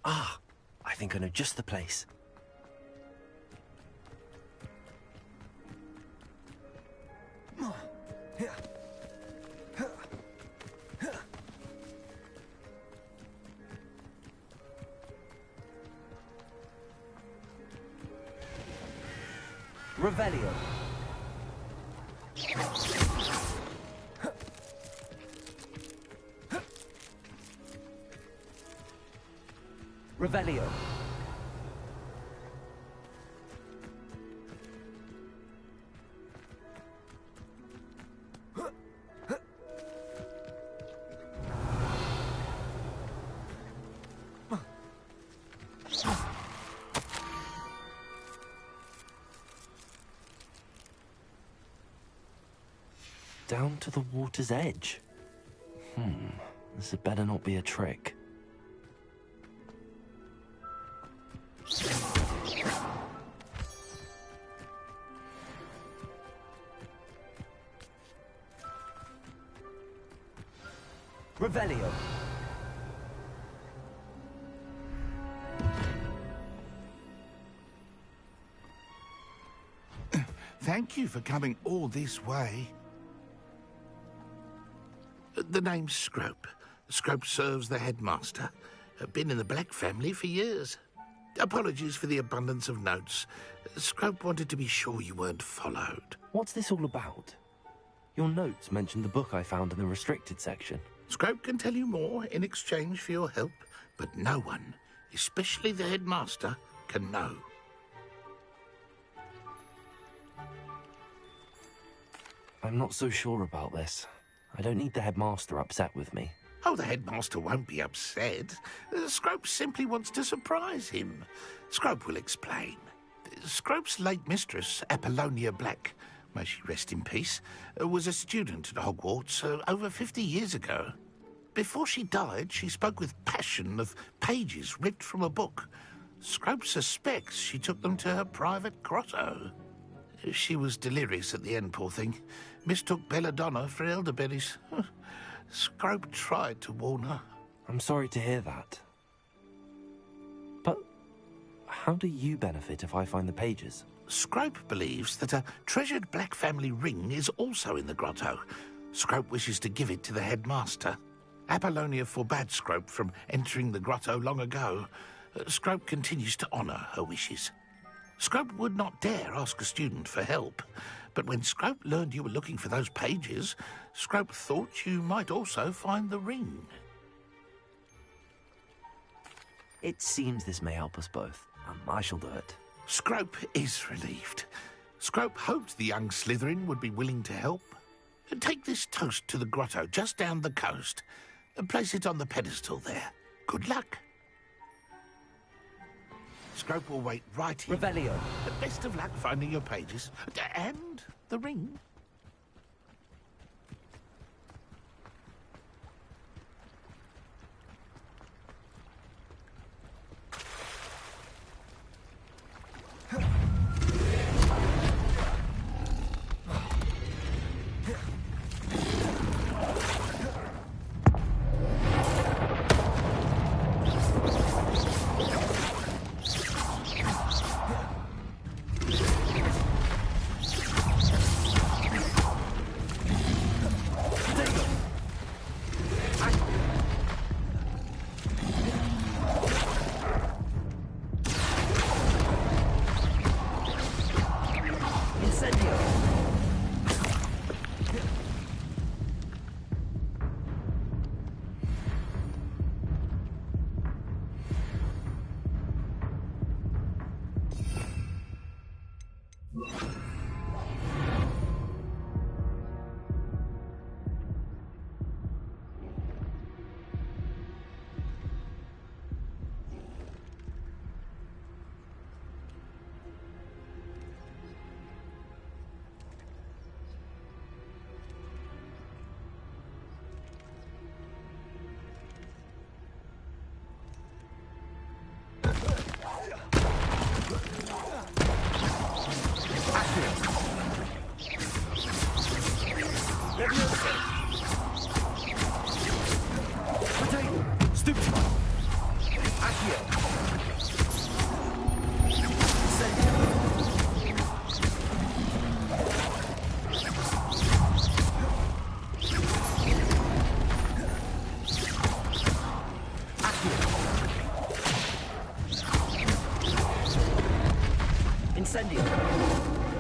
Ah, I think I know just the place. Revelio. Revelio. Down to the water's edge. This had better not be a trick. Revelio. Thank you for coming all this way. The name's Scrope. Scrope serves the headmaster. Been in the Black family for years. Apologies for the abundance of notes. Scrope wanted to be sure you weren't followed. What's this all about? Your notes mentioned the book I found in the restricted section. Scrope can tell you more in exchange for your help, but no one, especially the headmaster, can know. I'm not so sure about this. I don't need the headmaster upset with me. Oh, the headmaster won't be upset. Scrope simply wants to surprise him. Scrope will explain. Scrope's late mistress, Apollonia Black, may she rest in peace, was a student at Hogwarts over 50 years ago. Before she died, she spoke with passion of pages ripped from a book. Scrope suspects she took them to her private grotto. She was delirious at the end, poor thing. Mistook belladonna for elderberries. Scrope tried to warn her. I'm sorry to hear that. But how do you benefit if I find the pages? Scrope believes that a treasured Black family ring is also in the grotto. Scrope wishes to give it to the headmaster. Apollonia forbade Scrope from entering the grotto long ago. Scrope continues to honour her wishes. Scrope would not dare ask a student for help, but when Scrope learned you were looking for those pages, Scrope thought you might also find the ring. It seems this may help us both. I shall do it. Scrope is relieved. Scrope hoped the young Slytherin would be willing to help. Take this toast to the grotto just down the coast and place it on the pedestal there. Good luck. Scrope will wait right here. Revelio. Best of luck finding your pages. And the ring. Incendio.